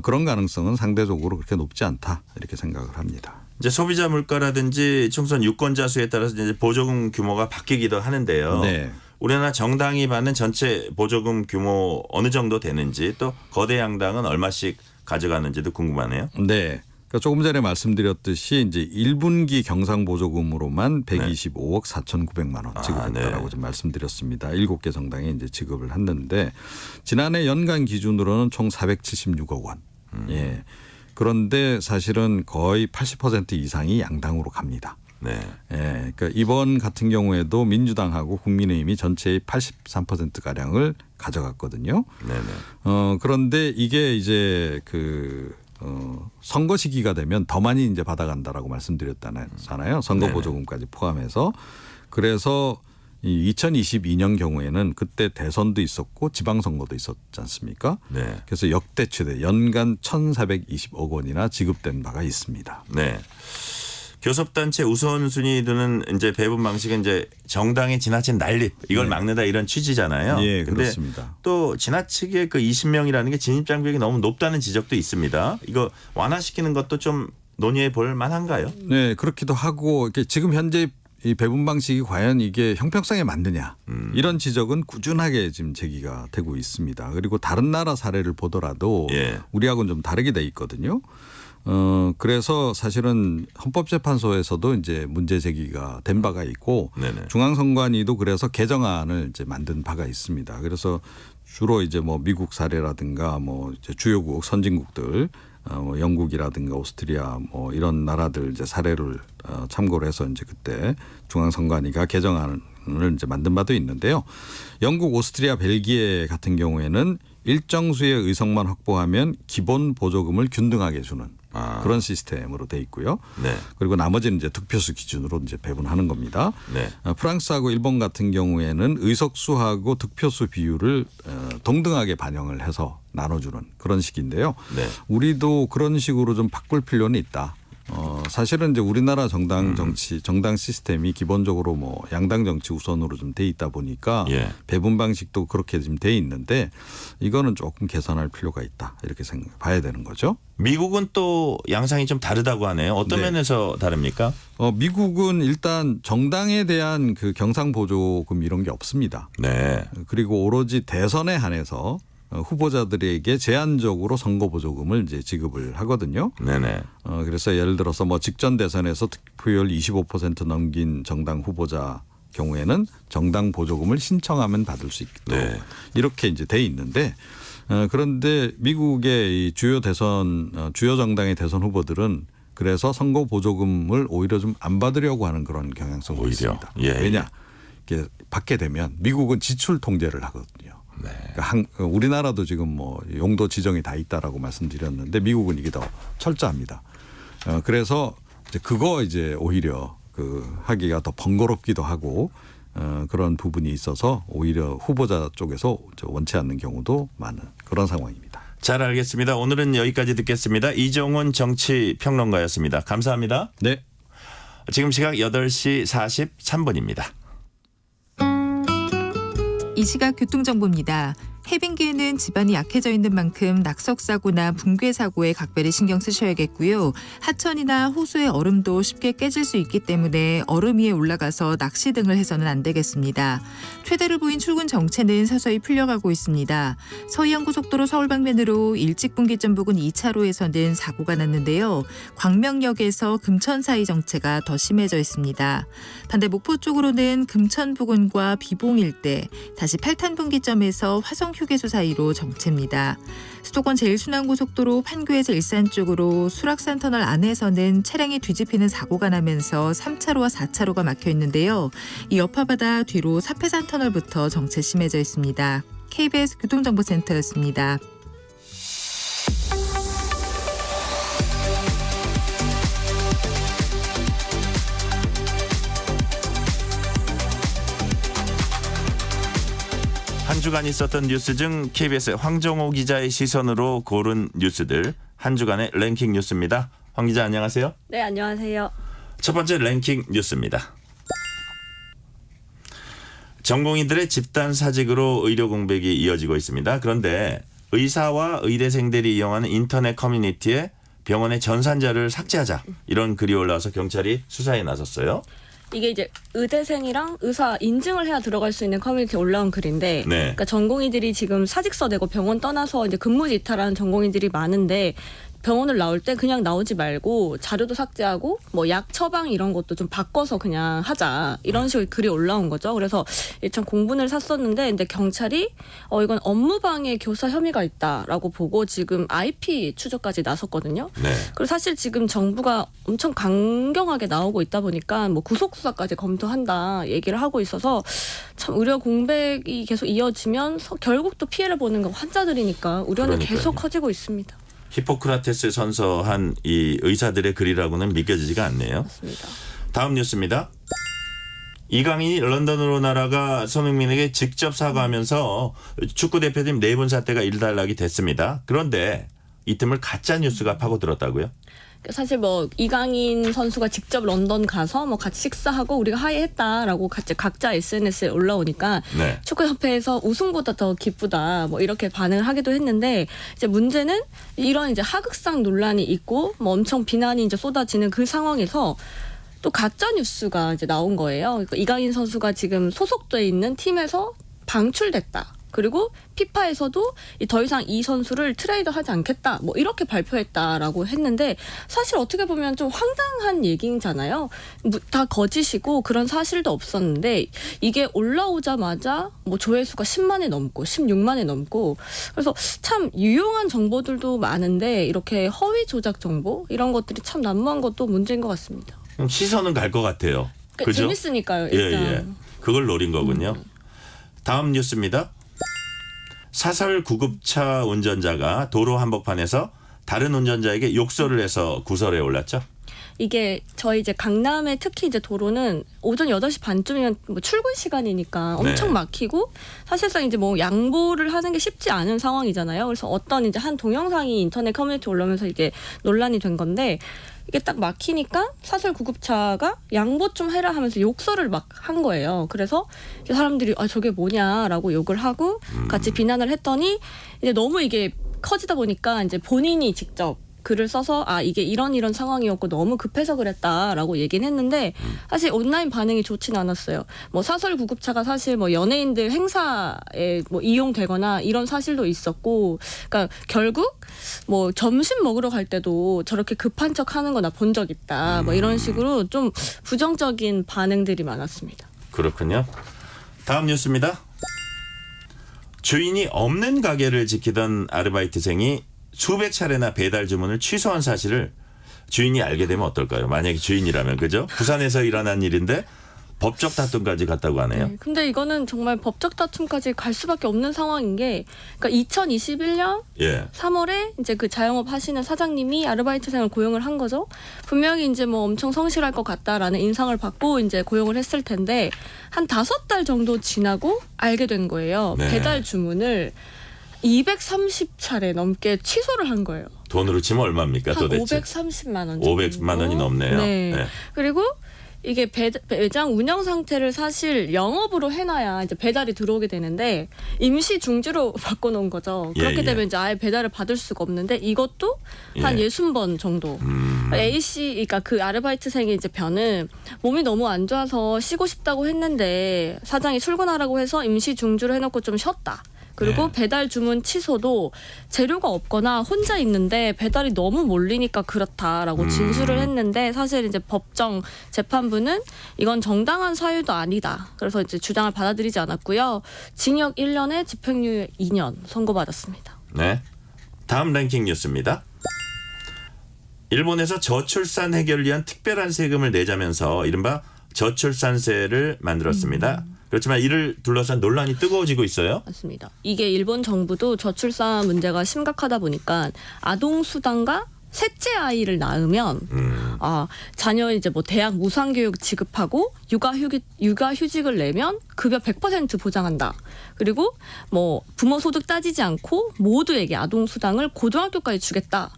그런 가능성은 상대적으로 그렇게 높지 않다 이렇게 생각을 합니다. 이제 소비자 물가라든지 총선 유권자 수에 따라서 이제 보조금 규모가 바뀌기도 하는데요. 네. 우리나라 정당이 받는 전체 보조금 규모 어느 정도 되는지 또 거대 양당은 얼마씩 가져가는지도 궁금하네요. 네. 그러니까 조금 전에 말씀드렸듯이 이제 1분기 경상 보조금으로만 125억 4,900만 원 지급했다라고 좀 말씀드렸습니다. 7개 정당에 이제 지급을 했는데 지난해 연간 기준으로는 총 476억 원. 예. 그런데 사실은 거의 80% 이상이 양당으로 갑니다. 네. 예. 그러니까 이번 같은 경우에도 민주당하고 국민의힘이 전체의 83%가량을 가져갔거든요. 네네. 그런데 이게 이제 선거 시기가 되면 더 많이 이제 받아간다라고 말씀드렸잖아요. 선거 보조금까지 포함해서. 그래서 이 2022년 경우에는 그때 대선도 있었고 지방선거도 있었지 않습니까? 네. 그래서 역대 최대 연간 1,420억 원이나 지급된 바가 있습니다. 네. 교섭단체 우선순위 두는 이제 배분 방식은 이제 정당의 지나친 난립 이걸 막는다 이런 취지잖아요. 예, 근데 그렇습니다. 또 지나치게 그 20명이라는 게 진입 장벽이 너무 높다는 지적도 있습니다. 이거 완화시키는 것도 좀 논의해 볼 만한가요? 네, 그렇기도 하고 이렇게 지금 현재 이 배분 방식이 과연 이게 형평성에 맞느냐 이런 지적은 꾸준하게 지금 제기가 되고 있습니다. 그리고 다른 나라 사례를 보더라도 우리하고는 좀 다르게 돼 있거든요. 그래서 사실은 헌법재판소에서도 이제 문제 제기가 된 바가 있고 중앙선관위도 그래서 개정안을 이제 만든 바가 있습니다. 그래서 주로 이제 뭐 미국 사례라든가 뭐 이제 주요국 선진국들 뭐 영국이라든가 오스트리아 뭐 이런 나라들 이제 사례를 참고를 해서 이제 그때 중앙선관위가 개정안을 이제 만든 바도 있는데요. 영국, 오스트리아, 벨기에 같은 경우에는 일정 수의 의석만 확보하면 기본 보조금을 균등하게 주는 그런 시스템으로 돼 있고요. 네. 그리고 나머지는 이제 득표수 기준으로 이제 배분하는 겁니다. 네. 프랑스하고 일본 같은 경우에는 의석수하고 득표수 비율을 동등하게 반영을 해서 나눠주는 그런 식인데요. 네. 우리도 그런 식으로 좀 바꿀 필요는 있다. 사실은 이제 우리나라 정당 정치, 정당 시스템이 기본적으로 뭐 양당 정치 우선으로 좀 돼 있다 보니까 배분 방식도 그렇게 지금 돼 있는데 이거는 조금 개선할 필요가 있다 이렇게 봐야 되는 거죠. 미국은 또 양상이 좀 다르다고 하네요. 어떤 면에서 다릅니까? 미국은 일단 정당에 대한 그 경상 보조금 이런 게 없습니다. 네. 그리고 오로지 대선에 한해서 후보자들에게 제한적으로 선거 보조금을 이제 지급을 하거든요. 네네. 그래서 예를 들어서 뭐 직전 대선에서 득표율 25% 넘긴 정당 후보자 경우에는 정당 보조금을 신청하면 받을 수 있도록 이렇게 이제 돼 있는데 그런데 미국의 이 주요 정당의 대선 후보들은 그래서 선거 보조금을 오히려 좀 안 받으려고 하는 그런 경향성이 있습니다. 왜냐? 이렇게 받게 되면 미국은 지출 통제를 하거든요. 그러니까 우리나라도 지금 뭐 용도 지정이 다 있다라고 말씀드렸는데 미국은 이게 더 철저합니다. 그래서 이제 그거 이제 오히려 하기가 더 번거롭기도 하고 그런 부분이 있어서 오히려 후보자 쪽에서 원치 않는 경우도 많은 그런 상황입니다. 잘 알겠습니다. 오늘은 여기까지 듣겠습니다. 이종훈 정치평론가였습니다. 감사합니다. 네. 지금 시각 8시 43분입니다. 이 시각 교통정보입니다. 해빙기에는 지반이 약해져 있는 만큼 낙석사고나 붕괴사고에 각별히 신경 쓰셔야겠고요. 하천이나 호수의 얼음도 쉽게 깨질 수 있기 때문에 얼음 위에 올라가서 낚시 등을 해서는 안 되겠습니다. 최대를 보인 출근 정체는 서서히 풀려가고 있습니다. 서해안고속도로 서울 방면으로 일직분기점 부근 2차로에서는 사고가 났는데요. 광명역에서 금천 사이 정체가 더 심해져 있습니다. 반대 목포 쪽으로는 금천 부근과 비봉 일대, 다시 8탄분기점에서 화성 휴게소 사이로 정체입니다. 수도권 제1순환고속도로 판교에서 일산 쪽으로 수락산 터널 안에서는 차량이 뒤집히는 사고가 나면서 3차로와 4차로가 막혀 있는데요. 이 여파바다 뒤로 사패산 터널부터 정체 심해져 있습니다. KBS 교통정보센터였습니다. 한 주간 있었던 뉴스 중 KBS 황정호 기자의 시선으로 고른 뉴스들 한 주간의 랭킹 뉴스입니다. 황 기자 안녕하세요. 네, 안녕하세요. 첫 번째 랭킹 뉴스입니다. 전공의들의 집단 사직으로 의료 공백이 이어지고 있습니다. 그런데 의사와 의대생들이 이용하는 인터넷 커뮤니티에 병원의 전산자를 삭제하자 이런 글이 올라와서 경찰이 수사에 나섰어요. 이게 이제 의대생이랑 의사 인증을 해야 들어갈 수 있는 커뮤니티에 올라온 글인데, 네. 그러니까 전공의들이 지금 사직서 내고 병원 떠나서 이제 근무 이탈하는 전공의들이 많은데. 병원을 나올 때 그냥 나오지 말고 자료도 삭제하고 뭐 약 처방 이런 것도 좀 바꿔서 그냥 하자 이런 식으로 글이 올라온 거죠. 그래서 일단 공분을 샀었는데 근데 경찰이 이건 업무방해 교사 혐의가 있다라고 보고 지금 IP 추적까지 나섰거든요. 네. 그리고 사실 지금 정부가 엄청 강경하게 나오고 있다 보니까 뭐 구속 수사까지 검토한다 얘기를 하고 있어서 참 의료 공백이 계속 이어지면 결국 또 피해를 보는 건 환자들이니까 우려는 그러니까요. 계속 커지고 있습니다. 히포크라테스 선서한 이 의사들의 글이라고는 믿겨지지가 않네요. 맞습니다. 다음 뉴스입니다. 이강인이 런던으로 날아가 손흥민에게 직접 사과하면서 축구대표팀 내분 사태가 일단락이 됐습니다. 그런데 이 틈을 가짜 뉴스가 파고들었다고요? 사실 뭐 이강인 선수가 직접 런던 가서 뭐 같이 식사하고 우리가 하이했다라고 각자 SNS에 올라오니까 네. 축구협회에서 우승보다 더 기쁘다 뭐 이렇게 반응을 하기도 했는데 이제 문제는 이런 이제 하극상 논란이 있고 뭐 엄청 비난이 이제 쏟아지는 그 상황에서 또 가짜 뉴스가 이제 나온 거예요. 그러니까 이강인 선수가 지금 소속돼 있는 팀에서 방출됐다. 그리고 피파에서도 더 이상 이 선수를 트레이드하지 않겠다. 뭐 이렇게 발표했다라고 했는데 사실 어떻게 보면 좀 황당한 얘기잖아요. 다 거짓이고 그런 사실도 없었는데 이게 올라오자마자 뭐 조회수가 10만이 넘고 16만이 넘고 그래서 참 유용한 정보들도 많은데 이렇게 허위 조작 정보 이런 것들이 참 난무한 것도 문제인 것 같습니다. 시선은 갈 것 같아요. 그러니까 그죠? 재밌으니까요. 일단. 예. 그걸 노린 거군요. 다음 뉴스입니다. 사설 구급차 운전자가 도로 한복판에서 다른 운전자에게 욕설을 해서 구설에 올랐죠. 이게 저희 이제 강남에 특히 이제 도로는 오전 8시 반쯤이면 뭐 출근 시간이니까 엄청 네. 막히고 사실상 이제 뭐 양보를 하는 게 쉽지 않은 상황이잖아요. 그래서 어떤 이제 한 동영상이 인터넷 커뮤니티에 올라오면서 이게 논란이 된 건데 이게 딱 막히니까 사설 구급차가 양보 좀 해라 하면서 욕설을 막 한 거예요. 그래서 이제 사람들이 저게 뭐냐라고 욕을 하고 같이 비난을 했더니 이제 너무 이게 커지다 보니까 이제 본인이 직접 글을 써서 이게 이런 상황이었고 너무 급해서 그랬다라고 얘기는 했는데 사실 온라인 반응이 좋진 않았어요. 뭐 사설 구급차가 사실 뭐 연예인들 행사에 뭐 이용되거나 이런 사실도 있었고, 그러니까 결국 뭐 점심 먹으러 갈 때도 저렇게 급한 척 하는 거 나 본 적 있다. 뭐 이런 식으로 좀 부정적인 반응들이 많았습니다. 그렇군요. 다음 뉴스입니다. 주인이 없는 가게를 지키던 아르바이트생이 수백 차례나 배달 주문을 취소한 사실을 주인이 알게 되면 어떨까요? 만약에 주인이라면, 그죠? 부산에서 일어난 일인데 법적 다툼까지 갔다고 하네요. 네, 근데 이거는 정말 법적 다툼까지 갈 수밖에 없는 상황인 게, 그러니까 2021년 3월에 이제 그 자영업 하시는 사장님이 아르바이트생을 고용을 한 거죠. 분명히 이제 뭐 엄청 성실할 것 같다라는 인상을 받고 이제 고용을 했을 텐데 한 5달 정도 지나고 알게 된 거예요. 네. 배달 주문을 230차례 넘게 취소를 한 거예요. 돈으로 치면 얼마입니까 도대체? 530만 원. 500만 원이 넘네요. 네. 그리고 이게 매장 운영 상태를 사실 영업으로 해놔야 이제 배달이 들어오게 되는데 임시 중지로 바꿔놓은 거죠. 그렇게 되면 이제 아예 배달을 받을 수가 없는데 이것도 한 60번 정도. A 씨, 그러니까 그 아르바이트생의 이제 변은 몸이 너무 안 좋아서 쉬고 싶다고 했는데 사장이 출근하라고 해서 임시 중지로 해놓고 좀 쉬었다. 그리고 배달 주문 취소도 재료가 없거나 혼자 있는데 배달이 너무 몰리니까 그렇다라고 진술을 했는데 사실 이제 법정 재판부는 이건 정당한 사유도 아니다. 그래서 이제 주장을 받아들이지 않았고요. 징역 1년에 집행유예 2년 선고받았습니다. 네. 다음 랭킹 뉴스입니다. 일본에서 저출산 해결을 위한 특별한 세금을 내자면서 이른바 저출산세를 만들었습니다. 그렇지만 이를 둘러싼 논란이 뜨거워지고 있어요. 맞습니다. 이게 일본 정부도 저출산 문제가 심각하다 보니까 아동수당과 셋째 아이를 낳으면 자녀 이제 뭐 대학 무상교육 지급하고 육아휴직을 내면 급여 100% 보장한다. 그리고 뭐 부모 소득 따지지 않고 모두에게 아동수당을 고등학교까지 주겠다.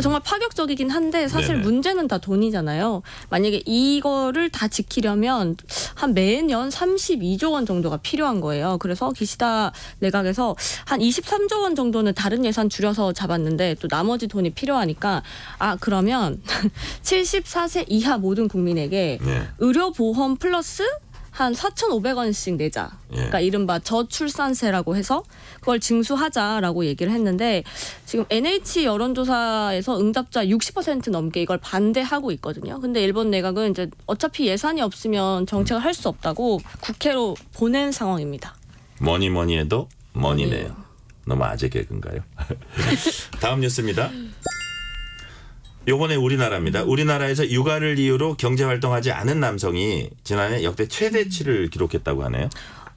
정말 파격적이긴 한데 사실 네네. 문제는 다 돈이잖아요. 만약에 이거를 다 지키려면 한 매년 32조 원 정도가 필요한 거예요. 그래서 기시다 내각에서 한 23조 원 정도는 다른 예산 줄여서 잡았는데 또 나머지 돈이 필요하니까 그러면 74세 이하 모든 국민에게 네. 의료보험 플러스 한 4,500원씩 내자. 그러니까 이른바 저출산세라고 해서 그걸 징수하자라고 얘기를 했는데 지금 NH 여론조사에서 응답자 60% 넘게 이걸 반대하고 있거든요. 근데 일본 내각은 이제 어차피 예산이 없으면 정책을 할 수 없다고 국회로 보낸 상황입니다. 뭐니 해도 머니네요. 너무 아재 개그인가요? 다음 뉴스입니다. 요번에 우리나라입니다. 우리나라에서 육아를 이유로 경제활동하지 않은 남성이 지난해 역대 최대치를 기록했다고 하네요.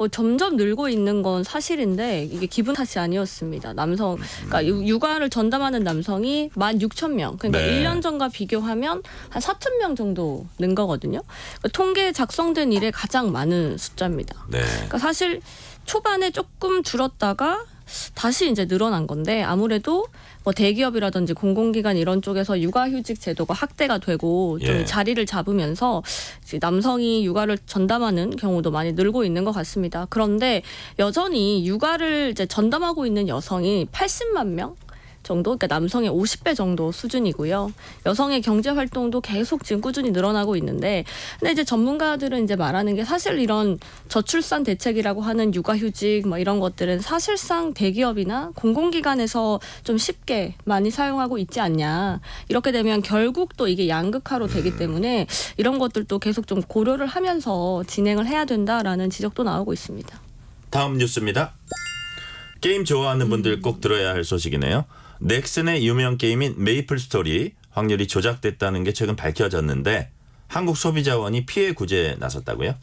점점 늘고 있는 건 사실인데 이게 기분 탓이 아니었습니다. 그러니까 육아를 전담하는 남성이 16,000명. 그러니까 네. 1년 전과 비교하면 한 4,000명 정도 는 거거든요. 그러니까 통계 작성된 이래 가장 많은 숫자입니다. 네. 그러니까 사실 초반에 조금 줄었다가 다시 이제 늘어난 건데 아무래도 뭐 대기업이라든지 공공기관 이런 쪽에서 육아휴직 제도가 확대가 되고 좀 자리를 잡으면서 이제 남성이 육아를 전담하는 경우도 많이 늘고 있는 것 같습니다. 그런데 여전히 육아를 이제 전담하고 있는 여성이 80만 명 정도, 그러니까 남성의 50배 정도 수준이고요. 여성의 경제 활동도 계속 지금 꾸준히 늘어나고 있는데, 근데 이제 전문가들은 이제 말하는 게 사실 이런 저출산 대책이라고 하는 육아휴직 뭐 이런 것들은 사실상 대기업이나 공공기관에서 좀 쉽게 많이 사용하고 있지 않냐. 이렇게 되면 결국 또 이게 양극화로 되기 때문에 이런 것들도 계속 좀 고려를 하면서 진행을 해야 된다라는 지적도 나오고 있습니다. 다음 뉴스입니다. 게임 좋아하는 분들 꼭 들어야 할 소식이네요. 넥슨의 유명 게임인 메이플 스토리 확률이 조작됐다는 게 최근 밝혀졌는데 한국 소비자원이 피해 구제에 나섰다고요?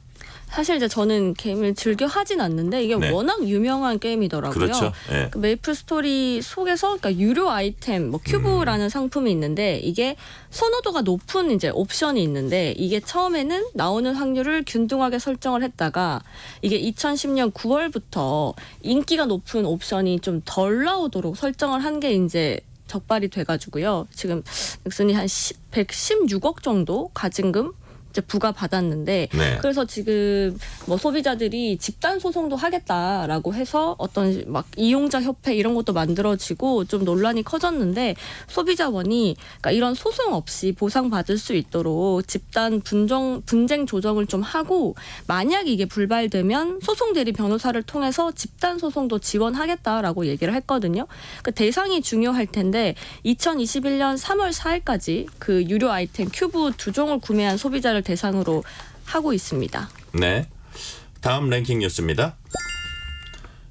사실 이제 저는 게임을 즐겨 하진 않는데 이게 네. 워낙 유명한 게임이더라고요. 그렇죠. 네. 그 메이플 스토리 속에서 그러니까 유료 아이템 뭐 큐브라는 상품이 있는데 이게 선호도가 높은 이제 옵션이 있는데 이게 처음에는 나오는 확률을 균등하게 설정을 했다가 이게 2010년 9월부터 인기가 높은 옵션이 좀 덜 나오도록 설정을 한 게 이제 적발이 돼가지고요. 지금 넥슨이 한 116억 정도 가징금 이제 부과받았는데 네. 그래서 지금 뭐 소비자들이 집단 소송도 하겠다라고 해서 어떤 막 이용자 협회 이런 것도 만들어지고 좀 논란이 커졌는데 소비자원이 그러니까 이런 소송 없이 보상받을 수 있도록 집단 분쟁 조정을 좀 하고 만약 이게 불발되면 소송 대리 변호사를 통해서 집단 소송도 지원하겠다라고 얘기를 했거든요. 그 대상이 중요할 텐데 2021년 3월 4일까지 그 유료 아이템 큐브 2종을 구매한 소비자를 대상으로 하고 있습니다. 네. 다음 랭킹 뉴스입니다.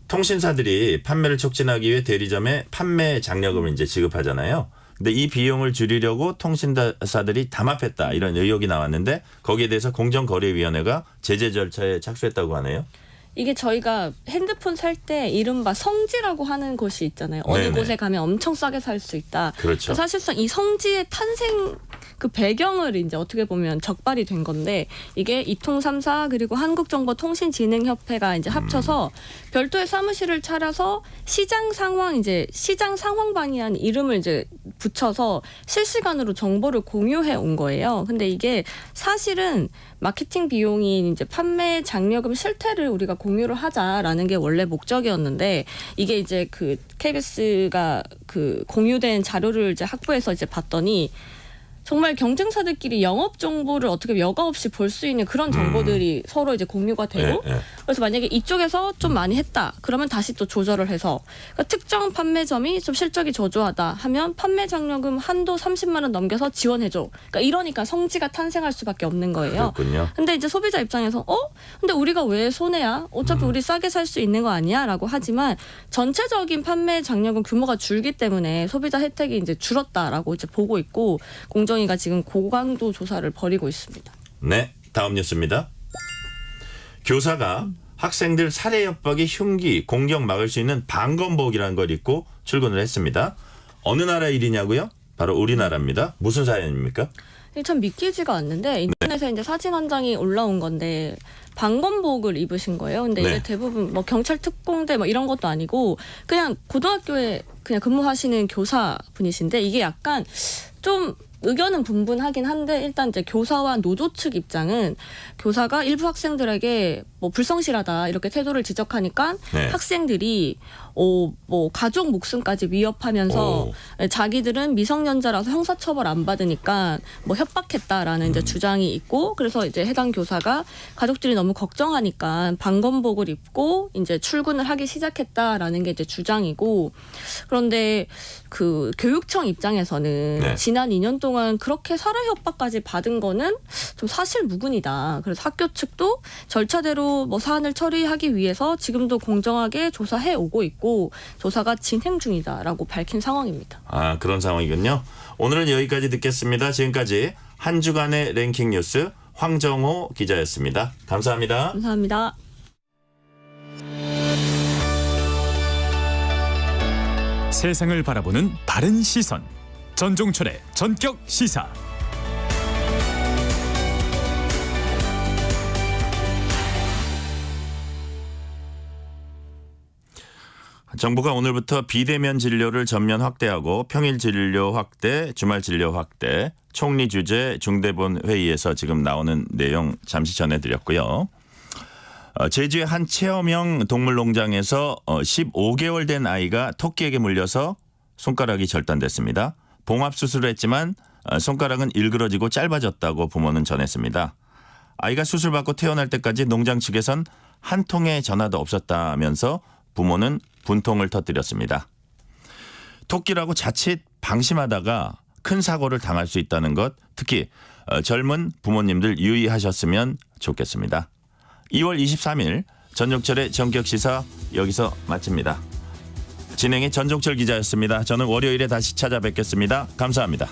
통신사들이 판매를 촉진하기 위해 대리점에 판매 장려금을 이제 지급하잖아요. 근데 이 비용을 줄이려고 통신사들이 담합했다 이런 의혹이 나왔는데 거기에 대해서 공정거래위원회가 제재 절차에 착수했다고 하네요. 이게 저희가 핸드폰 살 때 이른바 성지라고 하는 곳이 있잖아요. 어느 네네. 곳에 가면 엄청 싸게 살 수 있다. 그렇죠. 사실상 이 성지의 탄생 그 배경을 이제 어떻게 보면 적발이 된 건데 이게 이통3사 그리고 한국정보통신진흥협회가 이제 합쳐서 별도의 사무실을 차려서 시장 상황방이라는 이름을 이제 붙여서 실시간으로 정보를 공유해 온 거예요. 근데 이게 사실은 마케팅 비용이 이제 판매 장려금 실태를 우리가 공유를 하자라는 게 원래 목적이었는데 이게 이제 그 KBS가 그 공유된 자료를 이제 확보해서 이제 봤더니 정말 경쟁사들끼리 영업 정보를 어떻게 여과 없이 볼 수 있는 그런 정보들이 서로 이제 공유가 되고 그래서 만약에 이쪽에서 좀 많이 했다. 그러면 다시 또 조절을 해서 그러니까 특정 판매점이 좀 실적이 저조하다 하면 판매 장려금 한도 30만 원 넘겨서 지원해줘. 그러니까 이러니까 성지가 탄생할 수밖에 없는 거예요. 그렇군요. 근데 이제 소비자 입장에서 근데 우리가 왜 손해야? 어차피 우리 싸게 살 수 있는 거 아니야? 라고 하지만 전체적인 판매 장려금 규모가 줄기 때문에 소비자 혜택이 이제 줄었다라고 이제 보고 있고 공정위가 지금 고강도 조사를 벌이고 있습니다. 네, 다음 뉴스입니다. 교사가 학생들 살해 협박이 흉기, 공격 막을 수 있는 방검복이라는 걸 입고 출근을 했습니다. 어느 나라 일이냐고요? 바로 우리나라입니다. 무슨 사연입니까? 참 믿기지가 않는데 인터넷에 이제 사진 한 장이 올라온 건데 방검복을 입으신 거예요. 근데 이게 대부분 뭐 경찰 특공대 뭐 이런 것도 아니고 그냥 고등학교에 그냥 근무하시는 교사분이신데 이게 약간 좀 의견은 분분하긴 한데 일단 이제 교사와 노조 측 입장은 교사가 일부 학생들에게 뭐 불성실하다 이렇게 태도를 지적하니까 학생들이 뭐 가족 목숨까지 위협하면서 자기들은 미성년자라서 형사처벌 안 받으니까 뭐 협박했다라는 이제 주장이 있고 그래서 이제 해당 교사가 가족들이 너무 걱정하니까 방검복을 입고 이제 출근을 하기 시작했다라는 게 이제 주장이고 그런데 그 교육청 입장에서는 지난 2년 동안 그렇게 살해 협박까지 받은 거는 좀 사실 무근이다. 그래서 학교 측도 절차대로 뭐 사안을 처리하기 위해서 지금도 공정하게 조사해 오고 있고 조사가 진행 중이다라고 밝힌 상황입니다. 아, 그런 상황이군요. 오늘은 여기까지 듣겠습니다. 지금까지 한 주간의 랭킹 뉴스 황정호 기자였습니다. 감사합니다. 감사합니다. 세상을 바라보는 바른 시선. 전종철의 전격 시사. 정부가 오늘부터 비대면 진료를 전면 확대하고 평일 진료 확대, 주말 진료 확대, 총리 주재 중대본 회의에서 지금 나오는 내용 잠시 전해드렸고요. 제주의 한 체험형 동물농장에서 15개월 된 아이가 토끼에게 물려서 손가락이 절단됐습니다. 봉합 수술을 했지만 손가락은 일그러지고 짧아졌다고 부모는 전했습니다. 아이가 수술받고 태어날 때까지 농장 측에선 한 통의 전화도 없었다면서 부모는 분통을 터뜨렸습니다. 토끼라고 자칫 방심하다가 큰 사고를 당할 수 있다는 것, 특히 젊은 부모님들 유의하셨으면 좋겠습니다. 2월 23일 전종철의 전격시사 여기서 마칩니다. 진행의 전종철 기자였습니다. 저는 월요일에 다시 찾아뵙겠습니다. 감사합니다.